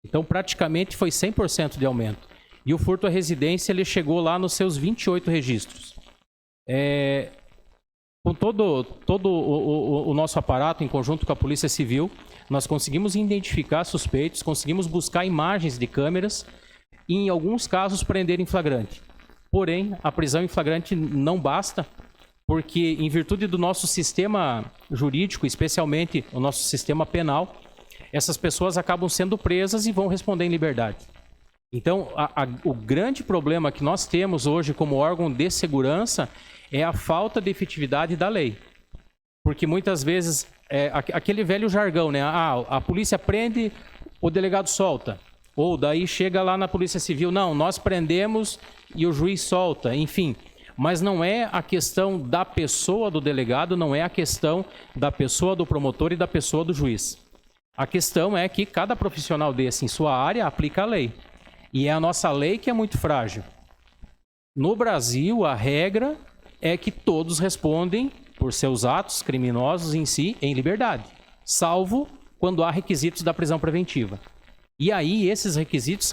Então, praticamente foi 100% de aumento. E o furto à residência, ele chegou lá nos seus 28 registros. Com todo o nosso aparato, em conjunto com a Polícia Civil, nós conseguimos identificar suspeitos, conseguimos buscar imagens de câmeras e, em alguns casos, prender em flagrante. Porém, a prisão em flagrante não basta, porque, em virtude do nosso sistema jurídico, especialmente o nosso sistema penal, essas pessoas acabam sendo presas e vão responder em liberdade. Então, o grande problema que nós temos hoje como órgão de segurança é a falta de efetividade da lei. Porque muitas vezes, aquele velho jargão, né? A polícia prende, o delegado solta. Ou daí chega lá na Polícia Civil, não, nós prendemos e o juiz solta, enfim. Mas não é a questão da pessoa do delegado, não é a questão da pessoa do promotor e da pessoa do juiz. A questão é que cada profissional desse em sua área aplica a lei. E é a nossa lei que é muito frágil. No Brasil, a regra é que todos respondem por seus atos criminosos em si em liberdade, salvo quando há requisitos da prisão preventiva. E aí esses requisitos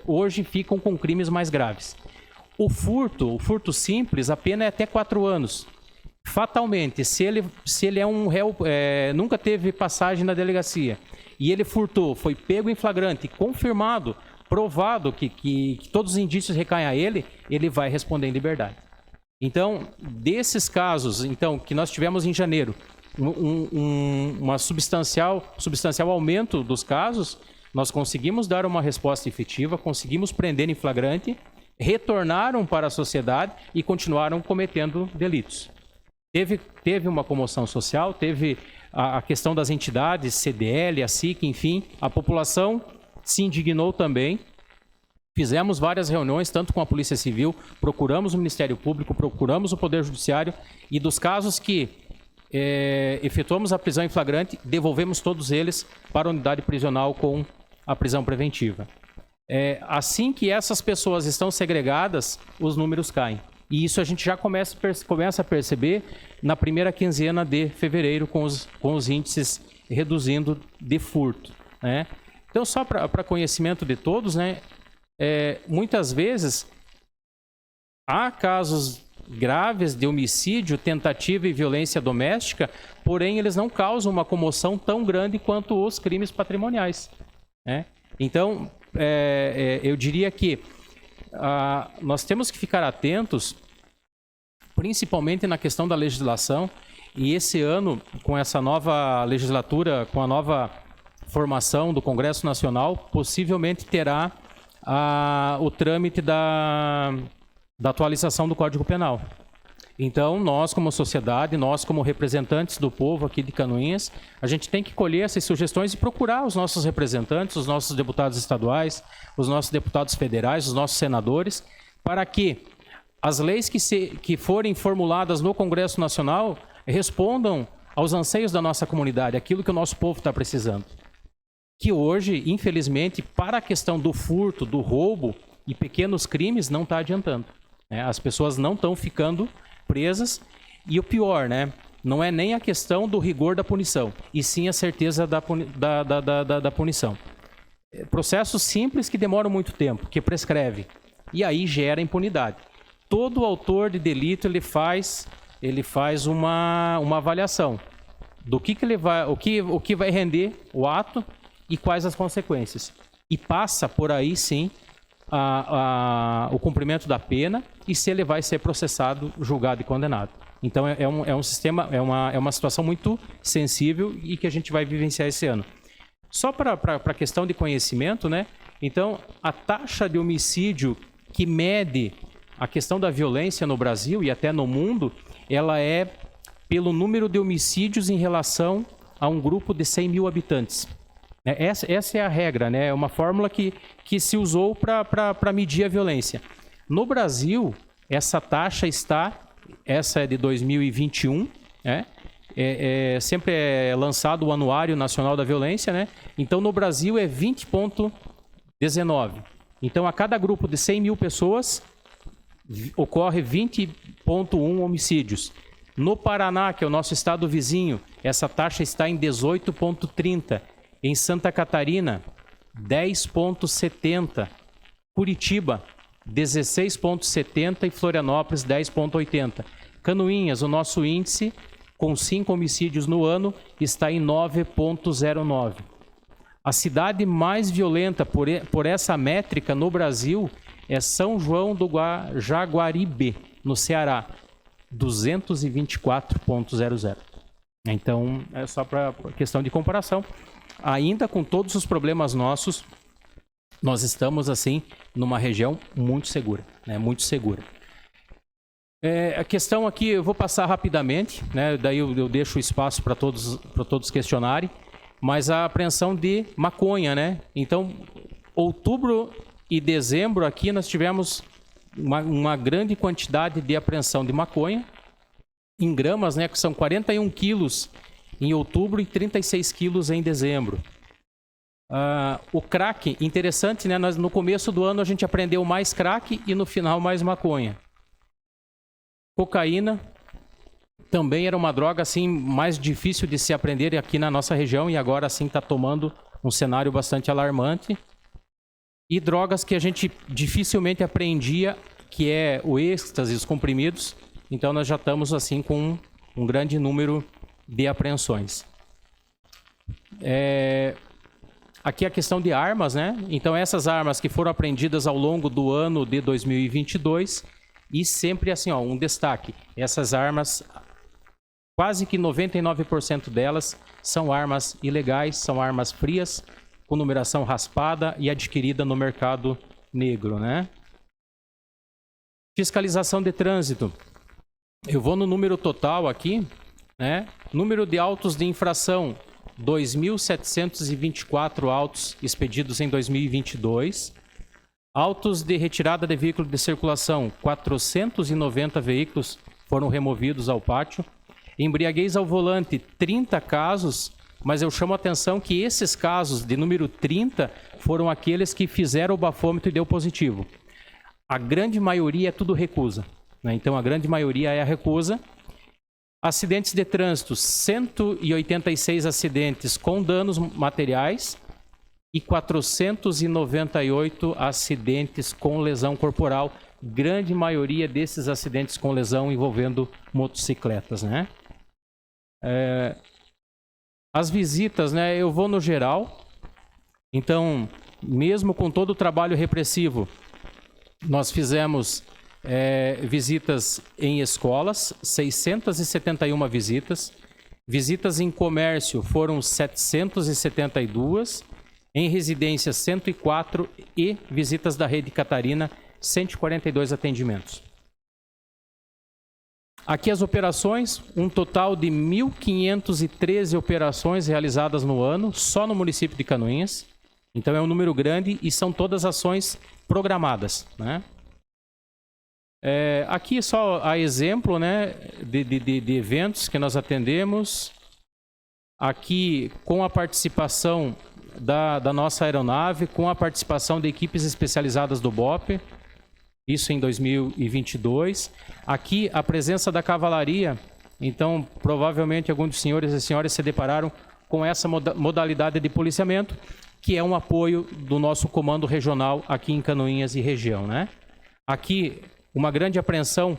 hoje ficam com crimes mais graves. O furto simples, a pena é até 4 anos. Fatalmente, se ele é um réu, nunca teve passagem na delegacia, e ele furtou, foi pego em flagrante, confirmado, provado que todos os indícios recaem a ele, ele vai responder em liberdade. Então, desses casos que nós tivemos em janeiro, uma substancial aumento dos casos, nós conseguimos dar uma resposta efetiva, conseguimos prender em flagrante retornaram para a sociedade e continuaram cometendo delitos. Teve uma comoção social, teve a questão das entidades, CDL, a SIC, enfim, a população se indignou também. Fizemos várias reuniões, tanto com a Polícia Civil, procuramos o Ministério Público, procuramos o Poder Judiciário, e dos casos que efetuamos a prisão em flagrante, devolvemos todos eles para a unidade prisional com a prisão preventiva. Assim que essas pessoas estão segregadas, os números caem. E isso a gente já começa a perceber na primeira quinzena de fevereiro, com os índices reduzindo de furto, né? Então, só para conhecimento de todos, né, muitas vezes há casos graves de homicídio, tentativa e violência doméstica, porém eles não causam uma comoção tão grande quanto os crimes patrimoniais, né? Então, eu diria que nós temos que ficar atentos, principalmente na questão da legislação, e esse ano, com essa nova legislatura, com a nova formação do Congresso Nacional, possivelmente terá o trâmite da atualização do Código Penal. Então, nós como sociedade, nós como representantes do povo aqui de Canoinhas, a gente tem que colher essas sugestões e procurar os nossos representantes, os nossos deputados estaduais, os nossos deputados federais, os nossos senadores, para que as leis que forem formuladas no Congresso Nacional respondam aos anseios da nossa comunidade, aquilo que o nosso povo está precisando. Que hoje, infelizmente, para a questão do furto, do roubo e pequenos crimes, não está adiantando, né? As pessoas não estão ficando presas, e o pior, né, não é nem a questão do rigor da punição, e sim a certeza da punição. Processos simples que demoram muito tempo, que prescreve, e aí gera impunidade. Todo autor de delito ele faz uma avaliação do que ele vai, o que vai render o ato e quais as consequências, e passa por aí sim o cumprimento da pena e se ele vai ser processado, julgado e condenado. Então é um sistema, é uma situação muito sensível e que a gente vai vivenciar esse ano. Só para a questão de conhecimento, né? Então, a taxa de homicídio que mede a questão da violência no Brasil e até no mundo, ela é pelo número de homicídios em relação a um grupo de 100 mil habitantes. Essa é a regra, né? É uma fórmula que se usou para medir a violência. No Brasil, essa taxa essa é de 2021, né? Sempre é lançado o Anuário Nacional da Violência, né? Então, no Brasil é 20,19. Então, a cada grupo de 100 mil pessoas, ocorre 20,1 homicídios. No Paraná, que é o nosso estado vizinho, essa taxa está em 18,30. Em Santa Catarina, 10,70. Curitiba, 16,70 e Florianópolis, 10,80. Canoinhas, o nosso índice, com 5 homicídios no ano, está em 9,09. A cidade mais violenta por essa métrica no Brasil é São João do Jaguaribe, no Ceará, 224,00. Então, é só para questão de comparação. Ainda com todos os problemas nossos, nós estamos, assim, numa região muito segura, né? Muito segura. A questão aqui, eu vou passar rapidamente, né? Daí eu deixo o espaço para todos questionarem, mas a apreensão de maconha, né? Então, outubro e dezembro aqui nós tivemos uma grande quantidade de apreensão de maconha, em gramas, né? Que são 41 quilos em outubro e 36 quilos em dezembro. O crack, interessante, né? No começo do ano a gente aprendeu mais crack e no final mais maconha. Cocaína também era uma droga assim mais difícil de se aprender aqui na nossa região e agora assim está tomando um cenário bastante alarmante. E drogas que a gente dificilmente apreendia, que é o êxtase, os comprimidos. Então nós já estamos assim com um grande número de apreensões. Aqui a questão de armas, né? Então essas armas que foram apreendidas ao longo do ano de 2022 e sempre assim, ó, um destaque. Essas armas, quase que 99% delas são armas ilegais, são armas frias, com numeração raspada e adquirida no mercado negro, né? Fiscalização de trânsito. Eu vou no número total aqui, né? Número de autos de infração, 2.724 autos expedidos em 2022. Autos de retirada de veículo de circulação, 490 veículos foram removidos ao pátio. Embriaguez ao volante, 30 casos, mas eu chamo a atenção que esses casos de número 30 foram aqueles que fizeram o bafômetro e deu positivo. A grande maioria é tudo recusa, né? Então a grande maioria é a recusa. Acidentes de trânsito, 186 acidentes com danos materiais e 498 acidentes com lesão corporal. Grande maioria desses acidentes com lesão envolvendo motocicletas, né? As visitas, né? Eu vou no geral. Então, mesmo com todo o trabalho repressivo, nós fizemos visitas em escolas, 671 visitas. Visitas em comércio foram 772. Em residências, 104. E visitas da Rede Catarina, 142 atendimentos. Aqui as operações, um total de 1.513 operações realizadas no ano, só no município de Canoinhas. Então é um número grande e são todas ações programadas, né? Aqui só a exemplo, né, de eventos que nós atendemos. Aqui com a participação da nossa aeronave, com a participação de equipes especializadas do BOP, isso em 2022. Aqui a presença da cavalaria, então provavelmente alguns dos senhores e senhoras se depararam com essa modalidade de policiamento, que é um apoio do nosso comando regional aqui em Canoinhas e região, né? Aqui uma grande apreensão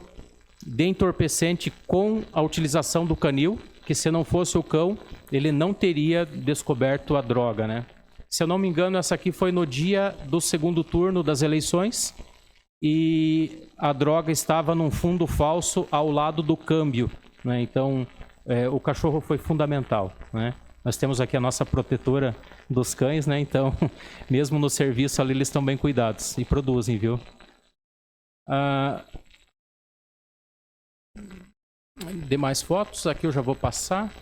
de entorpecente com a utilização do canil, que se não fosse o cão, ele não teria descoberto a droga, né? Se eu não me engano, essa aqui foi no dia do segundo turno das eleições e a droga estava num fundo falso ao lado do câmbio, né? Então, o cachorro foi fundamental, né? Nós temos aqui a nossa protetora dos cães, né? Então, mesmo no serviço ali, eles estão bem cuidados e produzem, viu? Demais fotos, aqui eu já vou passar.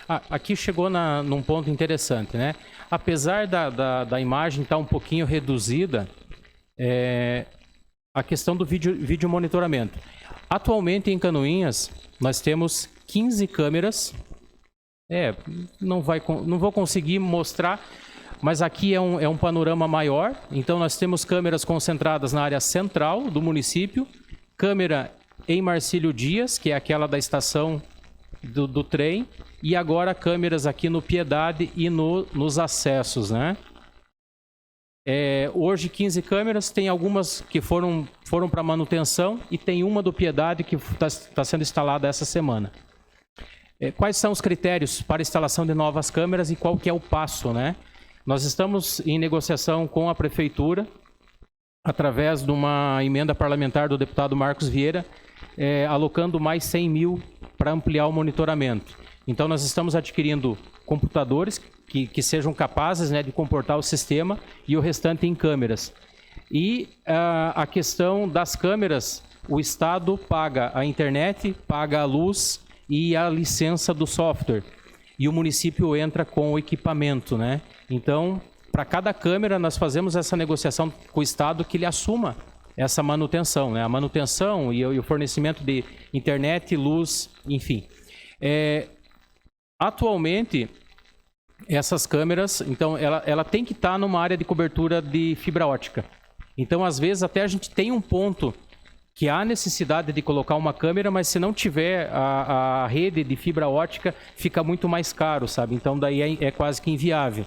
Aqui chegou num ponto interessante, né? Apesar da imagem estar um pouquinho reduzida, a questão do vídeo monitoramento. Atualmente em Canoinhas, nós temos 15 câmeras. Não vou conseguir mostrar, mas aqui é um panorama maior. Então nós temos câmeras concentradas na área central do município, câmera em Marcílio Dias, que é aquela da estação do trem, e agora câmeras aqui no Piedade e nos acessos, né? Hoje 15 câmeras, tem algumas que foram para manutenção e tem uma do Piedade que está sendo instalada essa semana. Quais são os critérios para a instalação de novas câmeras e qual que é o passo, né? Nós estamos em negociação com a Prefeitura, através de uma emenda parlamentar do deputado Marcos Vieira, alocando mais 100 mil para ampliar o monitoramento. Então nós estamos adquirindo computadores que sejam capazes, né, de comportar o sistema e o restante em câmeras. E a questão das câmeras, o Estado paga a internet, paga a luz e a licença do software. E o município entra com o equipamento, né? Então, para cada câmera, nós fazemos essa negociação com o Estado que ele assuma essa manutenção, né? A manutenção e o fornecimento de internet, luz, enfim. Atualmente, essas câmeras, então, ela tem que estar numa área de cobertura de fibra ótica. Então, às vezes, até a gente tem um ponto que há necessidade de colocar uma câmera, mas se não tiver a rede de fibra ótica, fica muito mais caro, sabe? Então, daí é quase que inviável.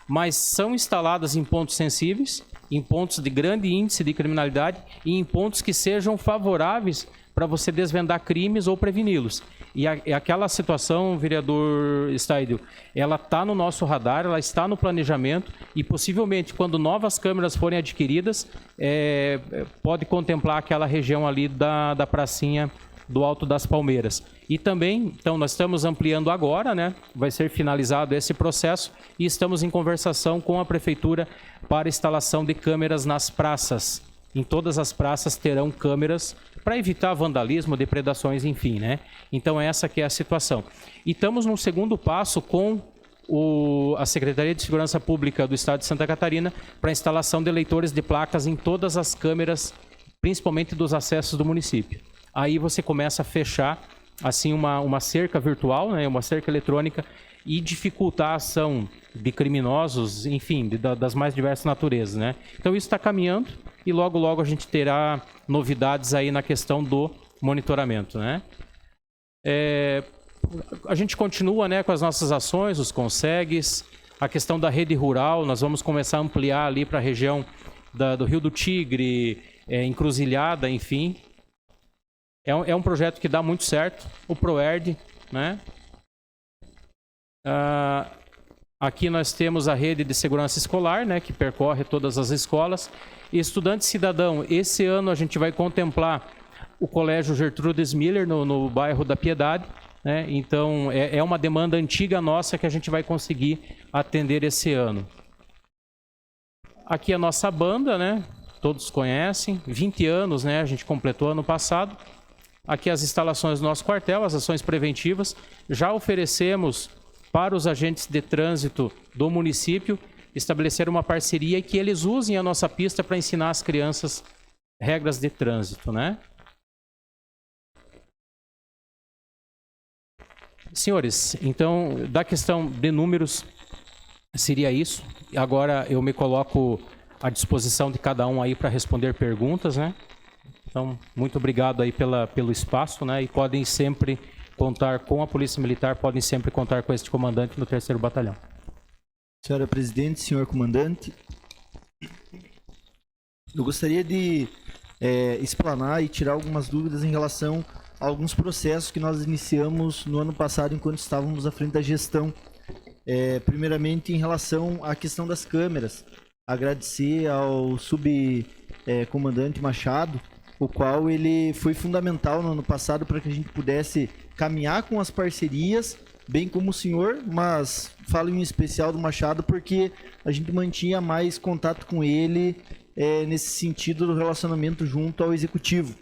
Mas são instaladas em pontos sensíveis, em pontos de grande índice de criminalidade e em pontos que sejam favoráveis para você desvendar crimes ou preveni-los. E aquela situação, vereador Staidel, ela está no nosso radar, ela está no planejamento e possivelmente quando novas câmeras forem adquiridas, pode contemplar aquela região ali da pracinha do Alto das Palmeiras. E também, então, nós estamos ampliando agora, né? Vai ser finalizado esse processo e estamos em conversação com a Prefeitura para instalação de câmeras nas praças. Em todas as praças terão câmeras para evitar vandalismo, depredações, enfim, né? Então, essa que é a situação. E estamos num segundo passo com a Secretaria de Segurança Pública do Estado de Santa Catarina para a instalação de leitores de placas em todas as câmeras, principalmente dos acessos do município. Aí você começa a fechar assim uma cerca virtual, né, uma cerca eletrônica, e dificultar a ação de criminosos, enfim, das mais diversas naturezas, né? Então isso está caminhando e logo logo a gente terá novidades aí na questão do monitoramento, né? A gente continua, né, com as nossas ações, os consegues, a questão da rede rural, nós vamos começar a ampliar ali para a região do Rio do Tigre, Encruzilhada, enfim. É um projeto que dá muito certo, o ProERD, né? Aqui nós temos a rede de segurança escolar, né, que percorre todas as escolas. E estudante cidadão, esse ano a gente vai contemplar o Colégio Gertrudes Miller no bairro da Piedade, né? Então é uma demanda antiga nossa que a gente vai conseguir atender esse ano. Aqui a nossa banda, né? Todos conhecem, 20 anos, né? A gente completou ano passado. Aqui as instalações do nosso quartel, as ações preventivas. Já oferecemos para os agentes de trânsito do município estabelecer uma parceria e que eles usem a nossa pista para ensinar as crianças regras de trânsito, né? Senhores, então, da questão de números, seria isso. Agora eu me coloco à disposição de cada um aí para responder perguntas, né? Então, muito obrigado aí pelo espaço, né? E podem sempre contar com a Polícia Militar, podem sempre contar com este comandante no 3º Batalhão. Senhora Presidente, senhor Comandante, eu gostaria de explanar e tirar algumas dúvidas em relação a alguns processos que nós iniciamos no ano passado enquanto estávamos à frente da gestão. Primeiramente, em relação à questão das câmeras, agradecer ao subcomandante Machado, o qual ele foi fundamental no ano passado para que a gente pudesse caminhar com as parcerias, bem como o senhor, mas falo em especial do Machado porque a gente mantinha mais contato com ele nesse sentido do relacionamento junto ao Executivo.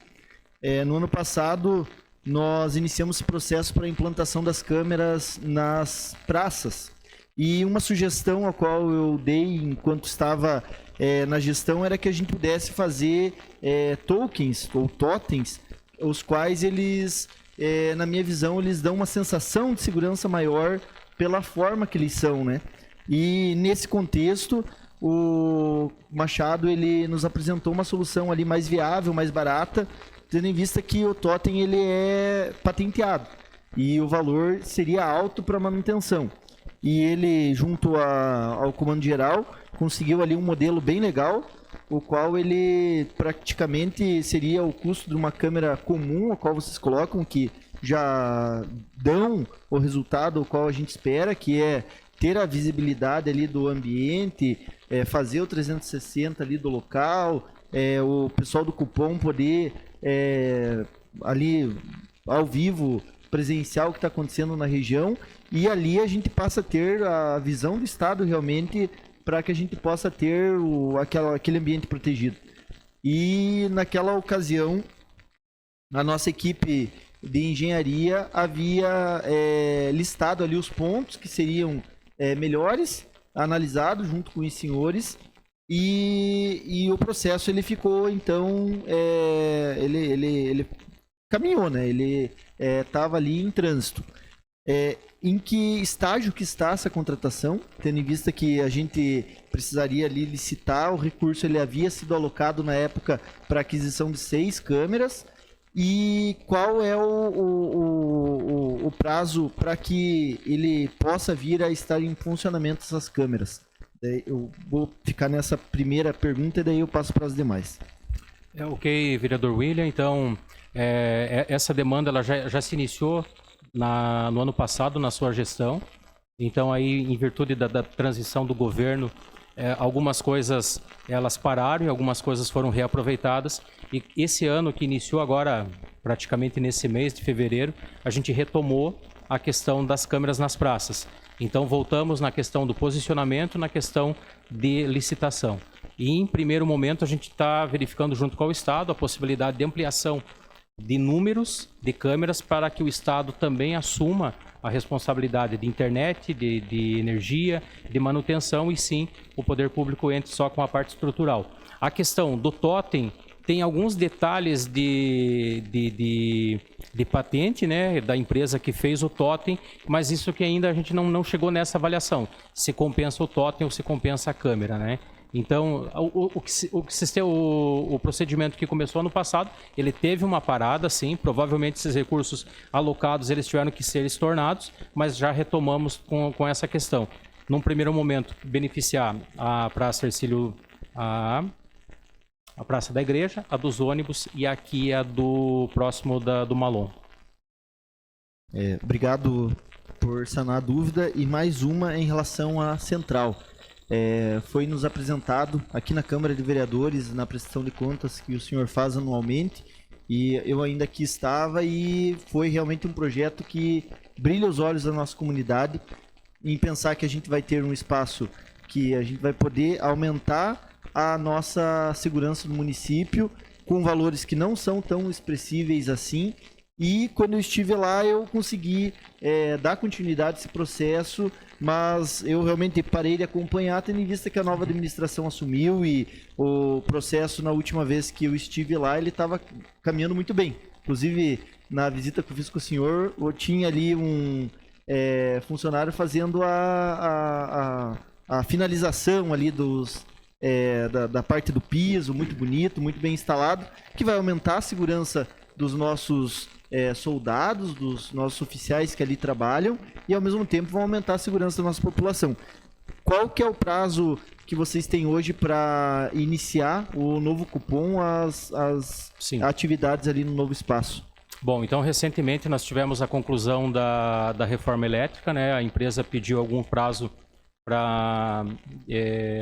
No ano passado, nós iniciamos esse processo para a implantação das câmeras nas praças. E uma sugestão a qual eu dei enquanto estava na gestão era que a gente pudesse fazer tokens ou totens, os quais eles, na minha visão, eles dão uma sensação de segurança maior pela forma que eles são, né? E nesse contexto, o Machado ele nos apresentou uma solução ali mais viável, mais barata, tendo em vista que o totem ele é patenteado e o valor seria alto para manutenção. E ele, junto ao comando geral, conseguiu ali um modelo bem legal, o qual ele praticamente seria o custo de uma câmera comum, a qual vocês colocam, que já dão o resultado o qual a gente espera, que é ter a visibilidade ali do ambiente, fazer o 360 ali do local, o pessoal do cupom poder ali ao vivo presencial o que está acontecendo na região, e ali a gente passa a ter a visão do Estado realmente para que a gente possa ter aquele ambiente protegido. E naquela ocasião, a nossa equipe de engenharia havia listado ali os pontos que seriam melhores, analisado junto com os senhores, e o processo ele ficou, então, ele caminhou, né? Ele estava ali em trânsito. Em que estágio que está essa contratação, tendo em vista que a gente precisaria ali licitar, o recurso ele havia sido alocado na época para aquisição de 6 câmeras, e qual é o prazo para que ele possa vir a estar em funcionamento essas câmeras? Eu vou ficar nessa primeira pergunta e daí eu passo para as demais. Ok, vereador William, então essa demanda ela já se iniciou no ano passado, na sua gestão. Então, aí, em virtude da transição do governo, algumas coisas elas pararam e algumas coisas foram reaproveitadas. E esse ano que iniciou agora, praticamente nesse mês de fevereiro, a gente retomou a questão das câmeras nas praças. Então, voltamos na questão do posicionamento, na questão de licitação. E, em primeiro momento, a gente está verificando junto com o Estado a possibilidade de ampliação de números de câmeras para que o Estado também assuma a responsabilidade de internet, de energia, de manutenção, e sim, o poder público entre só com a parte estrutural. A questão do totem tem alguns detalhes de patente, né, da empresa que fez o totem, mas isso que ainda a gente não chegou nessa avaliação, se compensa o totem ou se compensa a câmera, né? Então, o procedimento que começou ano passado, ele teve uma parada, sim, provavelmente esses recursos alocados, eles tiveram que ser estornados, mas já retomamos com essa questão. Num primeiro momento, beneficiar a Praça Hercílio, a Praça da Igreja, a dos ônibus e aqui a do próximo do Malon. Obrigado por sanar a dúvida. E mais uma em relação à central. Foi nos apresentado aqui na Câmara de Vereadores, na prestação de contas que o senhor faz anualmente, e eu ainda aqui estava, e foi realmente um projeto que brilha os olhos da nossa comunidade, em pensar que a gente vai ter um espaço que a gente vai poder aumentar a nossa segurança no município, com valores que não são tão expressíveis assim. E quando eu estive lá, eu consegui dar continuidade a esse processo, mas eu realmente parei de acompanhar, tendo em vista que a nova administração assumiu, e o processo, na última vez que eu estive lá, ele estava caminhando muito bem. Inclusive, na visita que eu fiz com o senhor, eu tinha ali um funcionário fazendo a finalização ali da parte do piso, muito bonito, muito bem instalado, que vai aumentar a segurança dos nossos soldados, dos nossos oficiais que ali trabalham, e ao mesmo tempo vão aumentar a segurança da nossa população. Qual que é o prazo que vocês têm hoje para iniciar o novo cupom, as atividades ali no novo espaço? Bom, então recentemente nós tivemos a conclusão da reforma elétrica, né? A empresa pediu algum prazo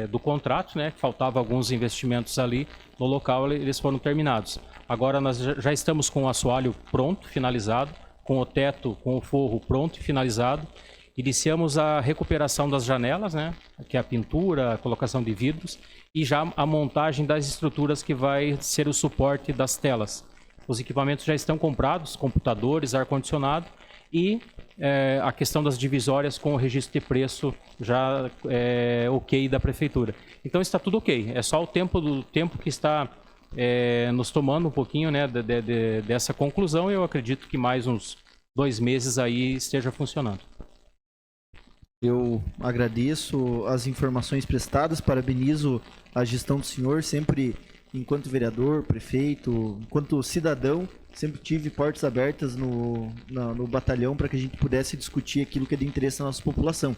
do contrato, né? Faltava alguns investimentos ali no local, eles foram terminados. Agora nós já estamos com o assoalho pronto, finalizado, com o teto, com o forro pronto e finalizado. Iniciamos a recuperação das janelas, né? Que é a pintura, a colocação de vidros, e já a montagem das estruturas que vai ser o suporte das telas. Os equipamentos já estão comprados, computadores, ar-condicionado, e a questão das divisórias com o registro de preço já ok da prefeitura. Então está tudo ok, é só o tempo que está nos tomando um pouquinho, né, dessa conclusão. Eu acredito que mais uns 2 meses aí esteja funcionando. Eu agradeço as informações prestadas, parabenizo a gestão do senhor, sempre enquanto vereador, prefeito, enquanto cidadão, sempre tive portas abertas no batalhão para que a gente pudesse discutir aquilo que é de interesse da nossa população.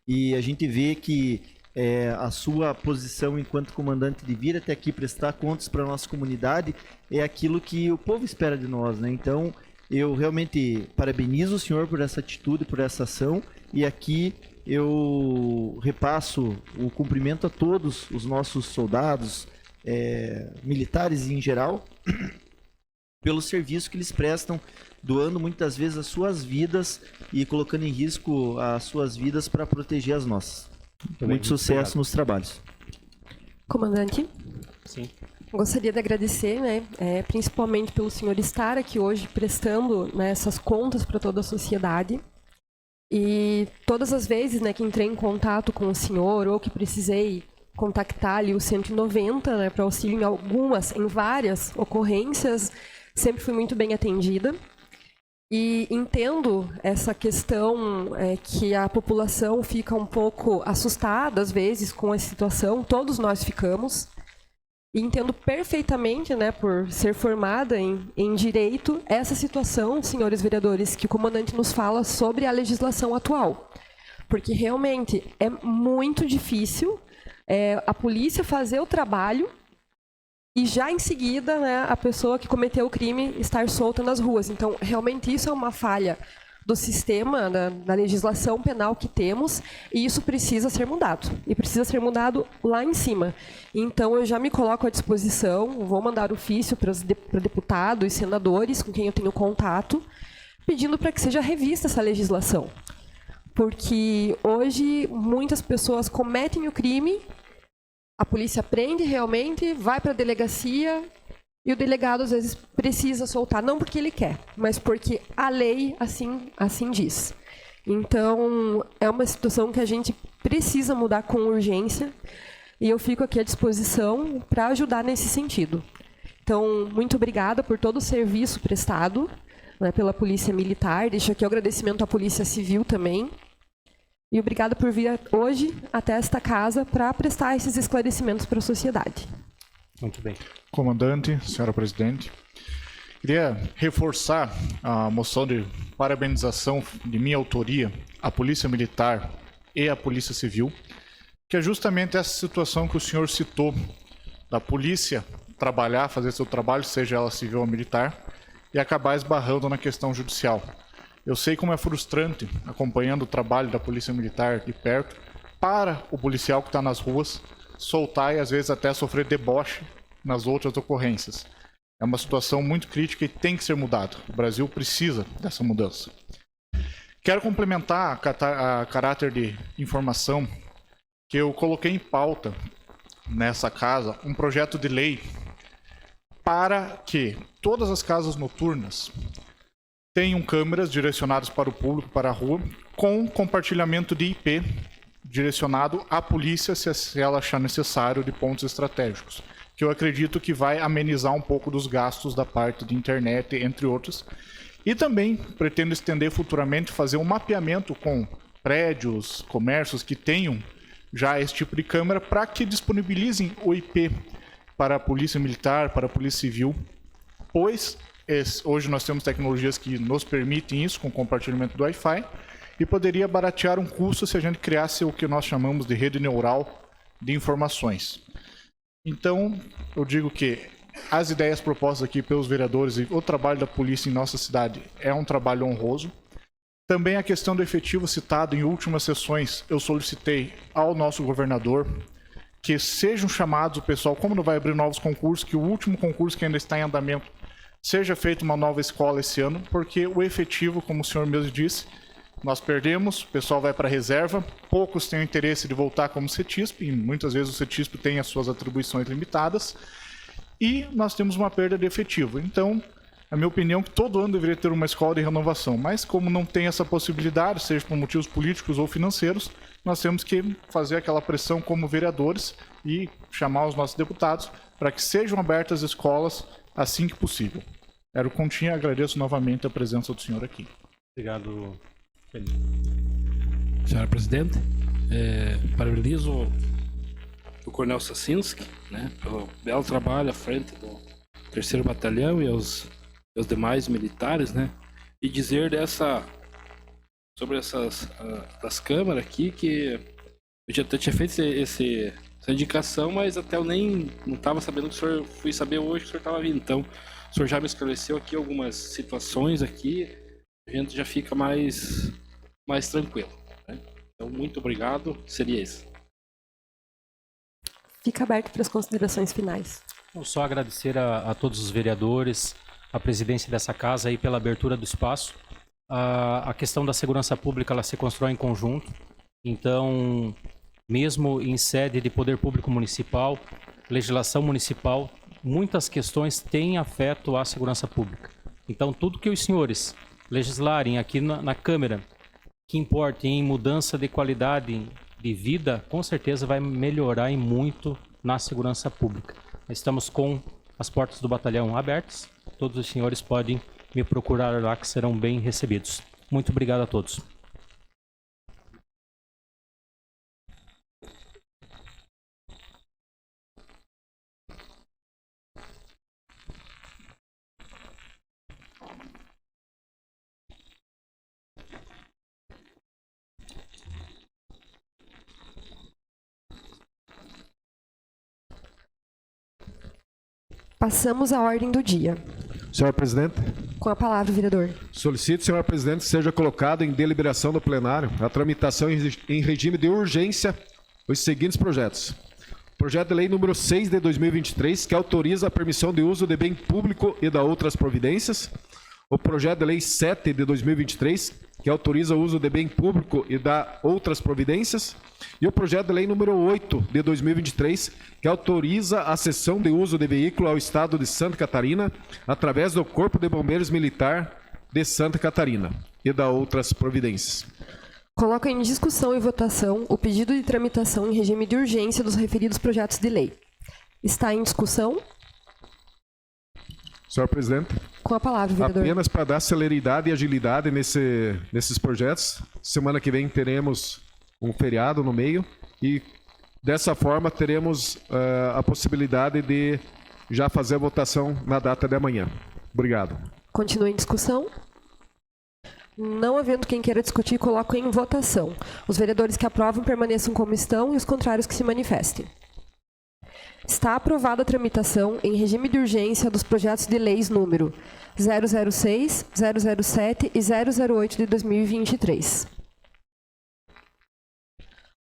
E a gente vê que a sua posição enquanto comandante de vir até aqui prestar contas para a nossa comunidade é aquilo que o povo espera de nós, né? Então, eu realmente parabenizo o senhor por essa atitude, por essa ação, e aqui eu repasso o cumprimento a todos os nossos soldados, militares em geral, pelo serviço que eles prestam, doando muitas vezes as suas vidas e colocando em risco as suas vidas para proteger as nossas. Muito sucesso nos trabalhos. Comandante? Sim. Gostaria de agradecer, né, principalmente pelo senhor estar aqui hoje prestando, né, essas contas para toda a sociedade. E todas as vezes, né, que entrei em contato com o senhor ou que precisei contactar ali o 190, né, para auxílio em várias ocorrências, sempre fui muito bem atendida. E entendo essa questão que a população fica um pouco assustada, às vezes, com a situação, todos nós ficamos. E entendo perfeitamente, né, por ser formada em direito, essa situação, senhores vereadores, que o comandante nos fala sobre a legislação atual. Porque realmente é muito difícil a polícia fazer o trabalho e já em seguida, né, a pessoa que cometeu o crime estar solta nas ruas. Então, realmente isso é uma falha do sistema, da legislação penal que temos, e isso precisa ser mudado. E precisa ser mudado lá em cima. Então, eu já me coloco à disposição, vou mandar ofício para deputados e senadores com quem eu tenho contato, pedindo para que seja revista essa legislação. Porque hoje muitas pessoas cometem o crime, a polícia prende realmente, vai para a delegacia e o delegado às vezes precisa soltar, não porque ele quer, mas porque a lei assim diz. Então, é uma situação que a gente precisa mudar com urgência e eu fico aqui à disposição para ajudar nesse sentido. Então, muito obrigada por todo o serviço prestado, né, pela Polícia Militar. Deixo aqui o agradecimento à Polícia Civil também. E obrigada por vir hoje até esta casa para prestar esses esclarecimentos para a sociedade. Muito bem. Comandante, senhora presidente, queria reforçar a moção de parabenização de minha autoria à Polícia Militar e à Polícia Civil, que é justamente essa situação que o senhor citou, da polícia trabalhar, fazer seu trabalho, seja ela civil ou militar, e acabar esbarrando na questão judicial. Eu sei como é frustrante, acompanhando o trabalho da Polícia Militar de perto, para o policial que está nas ruas soltar e às vezes até sofrer deboche nas outras ocorrências. É uma situação muito crítica e tem que ser mudada. O Brasil precisa dessa mudança. Quero complementar a caráter de informação que eu coloquei em pauta nessa casa um projeto de lei para que todas as casas noturnas tenham câmeras direcionadas para o público, para a rua, com compartilhamento de IP direcionado à polícia, se ela achar necessário, de pontos estratégicos. Que eu acredito que vai amenizar um pouco dos gastos da parte de internet, entre outros. E também pretendo estender futuramente, fazer um mapeamento com prédios, comércios que tenham já esse tipo de câmera, para que disponibilizem o IP para a Polícia Militar, para a Polícia Civil, pois hoje nós temos tecnologias que nos permitem isso, com compartilhamento do Wi-Fi, e poderia baratear um custo se a gente criasse o que nós chamamos de rede neural de informações. Então, eu digo que as ideias propostas aqui pelos vereadores e o trabalho da polícia em nossa cidade é um trabalho honroso. Também a questão do efetivo citado em últimas sessões, eu solicitei ao nosso governador que sejam chamados o pessoal, como não vai abrir novos concursos, que o último concurso que ainda está em andamento seja feita uma nova escola esse ano, porque o efetivo, como o senhor mesmo disse, nós perdemos, o pessoal vai para a reserva, poucos têm o interesse de voltar como CETISP, e muitas vezes o CETISP tem as suas atribuições limitadas, e nós temos uma perda de efetivo. Então, a minha opinião é que todo ano deveria ter uma escola de renovação, mas como não tem essa possibilidade, seja por motivos políticos ou financeiros, nós temos que fazer aquela pressão como vereadores e chamar os nossos deputados para que sejam abertas escolas assim que possível. Era o que continha, agradeço novamente a presença do senhor aqui. Obrigado, Felipe. Senhora presidente, parabenizo o Coronel Sacinski, né, pelo belo trabalho à frente do 3º Batalhão e os demais militares, né, e dizer sobre essas das câmaras aqui, que eu já tinha feito essa indicação, mas até eu nem não estava sabendo que o senhor, fui saber hoje que o senhor estava vindo. Então, o senhor já me esclareceu aqui algumas situações aqui, a gente já fica mais tranquilo, né? Então, muito obrigado, seria isso. Fica aberto para as considerações finais. Vou só agradecer a todos os vereadores, a presidência dessa casa aí pela abertura do espaço. A questão da segurança pública, ela se constrói em conjunto. Então, mesmo em sede de poder público municipal, legislação municipal, muitas questões têm afeto à segurança pública. Então, tudo que os senhores legislarem aqui na Câmara, que importe em mudança de qualidade de vida, com certeza vai melhorar em muito na segurança pública. Estamos com as portas do batalhão abertas, todos os senhores podem me procurar lá que serão bem recebidos. Muito obrigado a todos. Passamos à ordem do dia. Senhor presidente, Com a palavra, vereador. solicito, senhor presidente, que seja colocado em deliberação do plenário a tramitação em regime de urgência os seguintes projetos. Projeto de lei número 6 de 2023, que autoriza a permissão de uso de bem público e da outras providências. O projeto de lei 7 de 2023, que autoriza o uso de bem público e da outras providências. E o projeto de lei número 8 de 2023, que autoriza a cessão de uso de veículo ao Estado de Santa Catarina através do Corpo de Bombeiros Militar de Santa Catarina e da outras providências. Coloco em discussão e votação o pedido de tramitação em regime de urgência dos referidos projetos de lei. Está em discussão? Senhor presidente, Com a palavra, vereador. apenas para dar celeridade e agilidade nesses projetos, semana que vem teremos um feriado no meio e dessa forma teremos a possibilidade de já fazer a votação na data de amanhã. Obrigado. Continua em discussão? Não havendo quem queira discutir, coloco em votação. Os vereadores que aprovam permaneçam como estão e os contrários que se manifestem. Está aprovada a tramitação em regime de urgência dos projetos de leis número 006, 007 e 008 de 2023.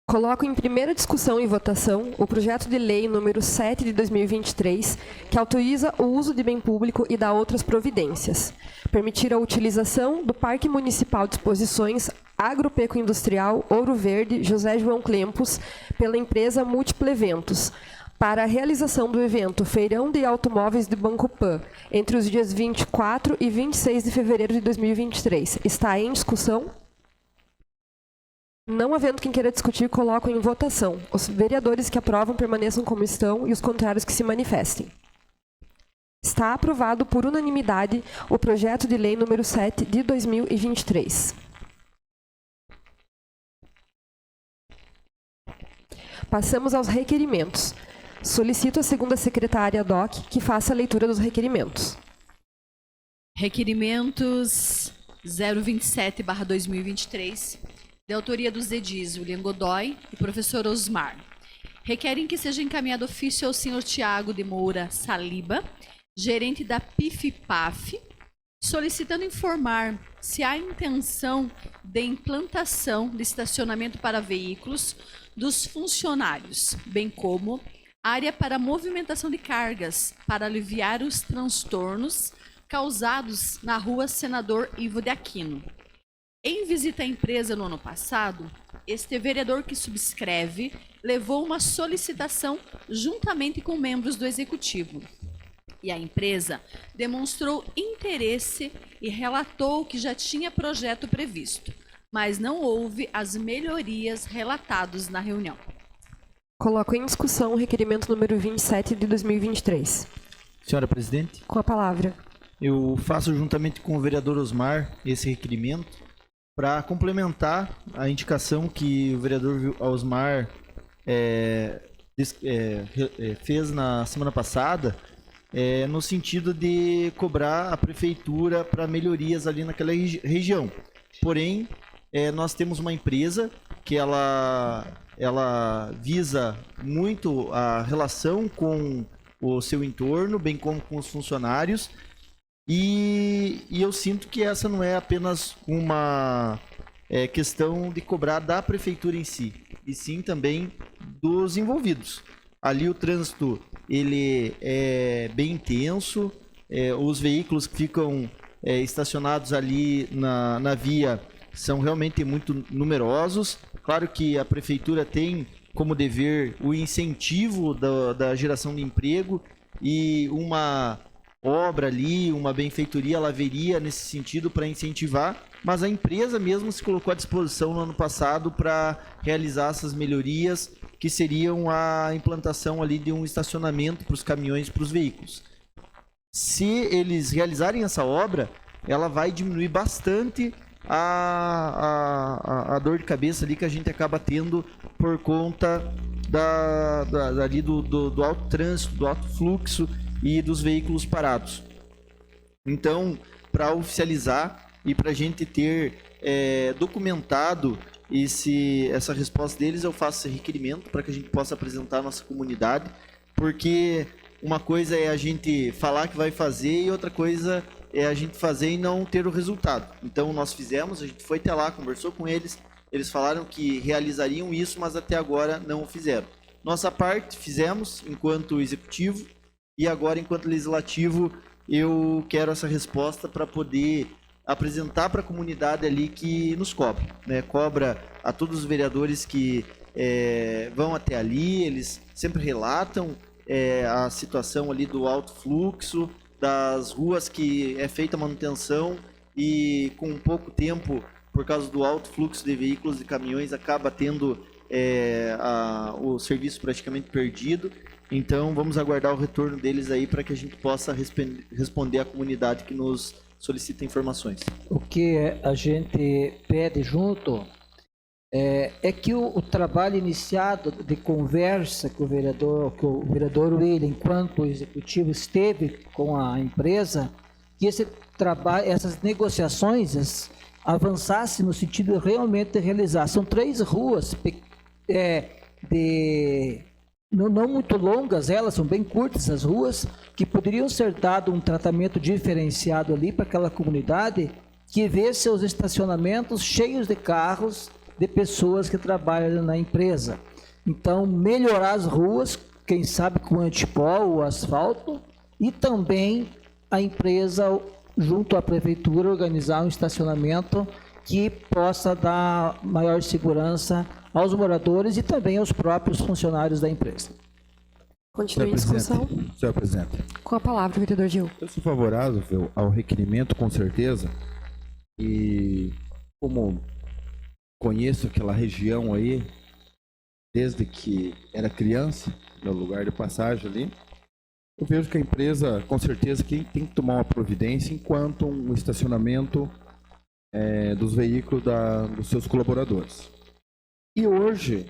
Coloco em primeira discussão e votação o projeto de lei número 7 de 2023, que autoriza o uso de bem público e dá outras providências. Permitir a utilização do Parque Municipal de Exposições Agropecuindustrial Ouro Verde José João Clempos pela empresa Múltipla Eventos, para a realização do evento Feirão de Automóveis de Banco Pan, entre os dias 24 e 26 de fevereiro de 2023. Está em discussão? Não havendo quem queira discutir, coloco em votação. Os vereadores que aprovam permaneçam como estão e os contrários que se manifestem. Está aprovado por unanimidade o projeto de lei número 7 de 2023. Passamos aos requerimentos. Solicito a segunda secretária DOC que faça a leitura dos requerimentos. Requerimentos 027/2023, de autoria dos edis William Godoy e professor Osmar. Requerem que seja encaminhado ofício ao senhor Tiago de Moura Saliba, gerente da PIF-PAF, solicitando informar se há intenção de implantação de estacionamento para veículos dos funcionários, bem como área para movimentação de cargas, para aliviar os transtornos causados na rua Senador Ivo de Aquino. Em visita à empresa no ano passado, este vereador que subscreve levou uma solicitação juntamente com membros do executivo. E a empresa demonstrou interesse e relatou que já tinha projeto previsto, mas não houve as melhorias relatadas na reunião. Coloco em discussão o requerimento número 27 de 2023. Senhora presidente, Com a palavra. eu faço juntamente com o vereador Osmar esse requerimento para complementar a indicação que o vereador Osmar fez na semana passada, no sentido de cobrar a prefeitura para melhorias ali naquela região. Porém, nós temos uma empresa que ela visa muito a relação com o seu entorno, bem como com os funcionários, e eu sinto que essa não é apenas uma questão de cobrar da prefeitura em si, e sim também dos envolvidos. Ali o trânsito ele é bem intenso, os veículos que ficam estacionados ali na via são realmente muito numerosos. Claro que a prefeitura tem como dever o incentivo da geração de emprego, e uma obra ali, uma benfeitoria, ela haveria nesse sentido para incentivar, mas a empresa mesmo se colocou à disposição no ano passado para realizar essas melhorias, que seriam a implantação ali de um estacionamento para os caminhões, para os veículos. Se eles realizarem essa obra, ela vai diminuir bastante a dor de cabeça ali que a gente acaba tendo por conta ali do alto trânsito, do alto fluxo e dos veículos parados. Então, para oficializar e para a gente ter documentado essa resposta deles, eu faço esse requerimento para que a gente possa apresentar à nossa comunidade, porque uma coisa é a gente falar que vai fazer e outra coisa é a gente fazer e não ter o resultado. Então nós fizemos, a gente foi até lá, conversou com eles, eles falaram que realizariam isso, mas até agora não o fizeram. Nossa parte fizemos enquanto executivo e agora enquanto legislativo eu quero essa resposta para poder apresentar para a comunidade ali que nos cobra, né? Cobra a todos os vereadores que vão até ali, eles sempre relatam a situação ali do alto fluxo, das ruas que é feita a manutenção e com pouco tempo, por causa do alto fluxo de veículos e caminhões, acaba tendo o serviço praticamente perdido. Então vamos aguardar o retorno deles aí para que a gente possa responder à comunidade que nos solicita informações. O que a gente pede junto é que o trabalho iniciado de conversa que o vereador William, enquanto executivo, esteve com a empresa, que esse trabalho, essas negociações avançassem no sentido de realmente realizar. São 3 ruas não muito longas, elas são bem curtas, as ruas, que poderiam ser dado um tratamento diferenciado ali para aquela comunidade que vê seus estacionamentos cheios de carros de pessoas que trabalham na empresa. Então, melhorar as ruas, quem sabe com antipó ou asfalto, e também a empresa, junto à prefeitura, organizar um estacionamento que possa dar maior segurança aos moradores e também aos próprios funcionários da empresa. Continue a discussão. Senhor presidente, Com a palavra, vereador Gil. eu sou favorável ao requerimento, com certeza, e como conheço aquela região aí, desde que era criança, no lugar de passagem ali, eu vejo que a empresa, com certeza, que tem que tomar uma providência enquanto um estacionamento dos veículos dos seus colaboradores. E hoje,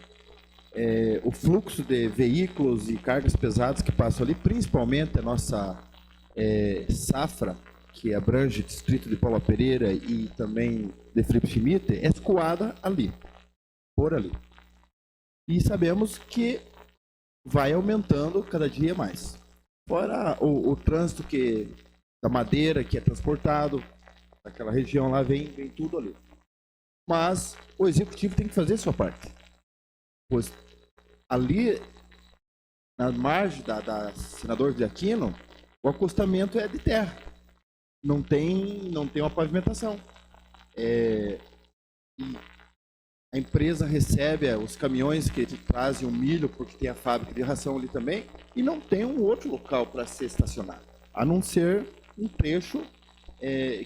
o fluxo de veículos e cargas pesadas que passam ali, principalmente a nossa safra, que abrange o distrito de Paula Pereira e também de Felipe Schmidt, é escoada ali, por ali. E sabemos que vai aumentando cada dia mais. Fora o trânsito da madeira que é transportado, daquela região lá vem tudo ali. Mas o executivo tem que fazer a sua parte. Pois ali, na margem da Senador de Aquino, o acostamento é de terra. Não tem uma pavimentação. E a empresa recebe os caminhões que trazem o milho, porque tem a fábrica de ração ali também, e não tem um outro local para ser estacionado, a não ser um trecho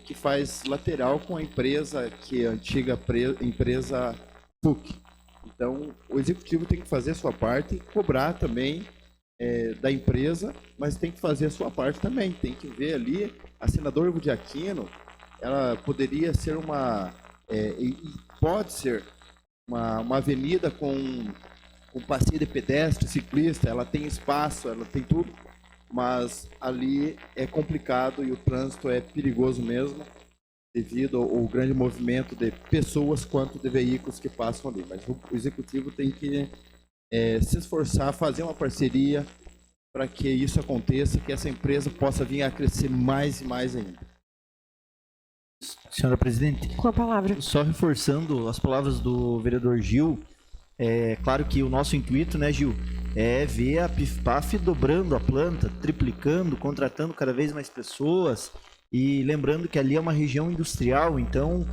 que faz lateral com a empresa, que é a antiga empresa PUC. Então, o executivo tem que fazer a sua parte, cobrar também da empresa, mas tem que fazer a sua parte também. Tem que ver ali, a Senador de Aquino, ela poderia ser pode ser uma avenida com passeio de pedestre, ciclista, ela tem espaço, ela tem tudo, mas ali é complicado e o trânsito é perigoso mesmo, devido ao grande movimento de pessoas quanto de veículos que passam ali. Mas o executivo tem que se esforçar, fazer uma parceria para que isso aconteça, que essa empresa possa vir a crescer mais e mais ainda. Senhora presidente, Com a palavra. só reforçando as palavras do vereador Gil, claro que o nosso intuito, né, Gil, é ver a PIF-PAF dobrando a planta, triplicando, contratando cada vez mais pessoas, e lembrando que ali é uma região industrial, então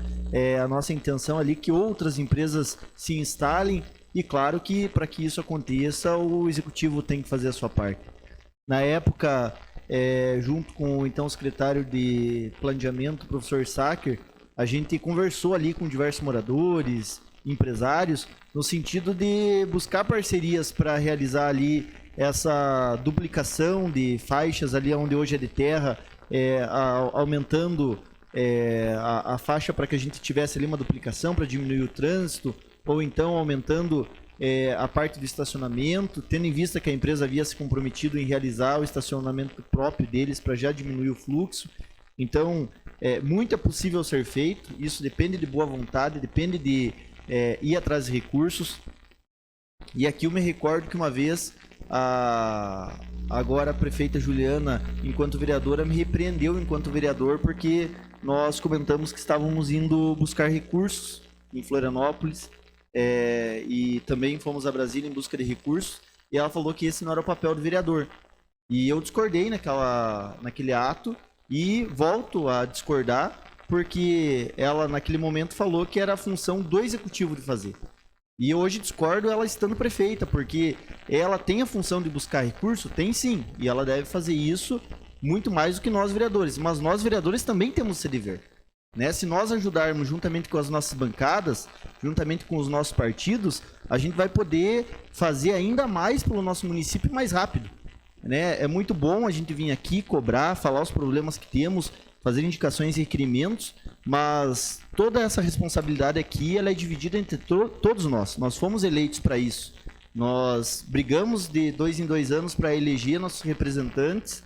a nossa intenção ali é que outras empresas se instalem, e claro que para que isso aconteça o executivo tem que fazer a sua parte. Na época, junto com então, o secretário de Planejamento, professor Sacker, a gente conversou ali com diversos moradores, empresários, no sentido de buscar parcerias para realizar ali essa duplicação de faixas ali onde hoje é de terra, aumentando a faixa para que a gente tivesse ali uma duplicação para diminuir o trânsito, ou então aumentando a parte do estacionamento, tendo em vista que a empresa havia se comprometido em realizar o estacionamento próprio deles para já diminuir o fluxo. Então, muito é possível ser feito, isso depende de boa vontade, depende de ir atrás de recursos. E aqui eu me recordo que uma vez a Agora a prefeita Juliana, enquanto vereadora, me repreendeu enquanto vereador porque nós comentamos que estávamos indo buscar recursos em Florianópolis e também fomos a Brasília em busca de recursos e ela falou que esse não era o papel do vereador. E eu discordei naquele ato e volto a discordar porque ela naquele momento falou que era a função do executivo de fazer. E hoje discordo ela estando prefeita, porque ela tem a função de buscar recurso? Tem sim, e ela deve fazer isso muito mais do que nós vereadores. Mas nós vereadores também temos esse dever. Né? Se nós ajudarmos juntamente com as nossas bancadas, juntamente com os nossos partidos, a gente vai poder fazer ainda mais pelo nosso município mais rápido. Né? É muito bom a gente vir aqui cobrar, falar os problemas que temos, fazer indicações e requerimentos, mas toda essa responsabilidade aqui ela é dividida entre todos nós. Nós fomos eleitos para isso. Nós brigamos de 2 em 2 anos para eleger nossos representantes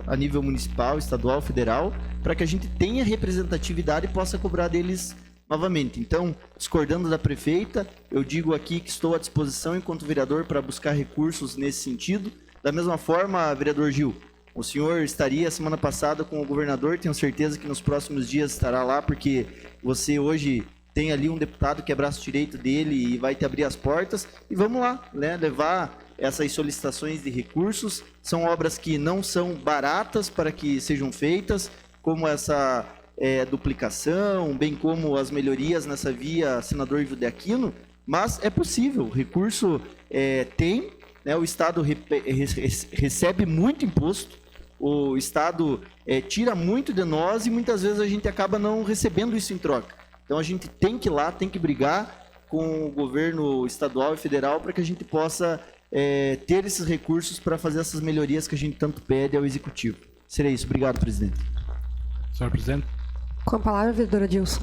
a nível municipal, estadual, federal, para que a gente tenha representatividade e possa cobrar deles novamente. Então, discordando da prefeita, eu digo aqui que estou à disposição enquanto vereador para buscar recursos nesse sentido. Da mesma forma, vereador Gil, o senhor estaria semana passada com o governador, tenho certeza que nos próximos dias estará lá, porque você hoje tem ali um deputado que é braço direito dele e vai te abrir as portas. E vamos lá, né, levar essas solicitações de recursos. São obras que não são baratas para que sejam feitas, como essa duplicação, bem como as melhorias nessa via Senador Ivo de Aquino, mas é possível, o recurso tem, né, o Estado recebe muito imposto, o Estado tira muito de nós e muitas vezes a gente acaba não recebendo isso em troca. Então a gente tem que ir lá, tem que brigar com o governo estadual e federal para que a gente possa ter esses recursos para fazer essas melhorias que a gente tanto pede ao Executivo. Seria isso. Obrigado, presidente. Senhor presidente. Com a palavra, vereadora Dilson.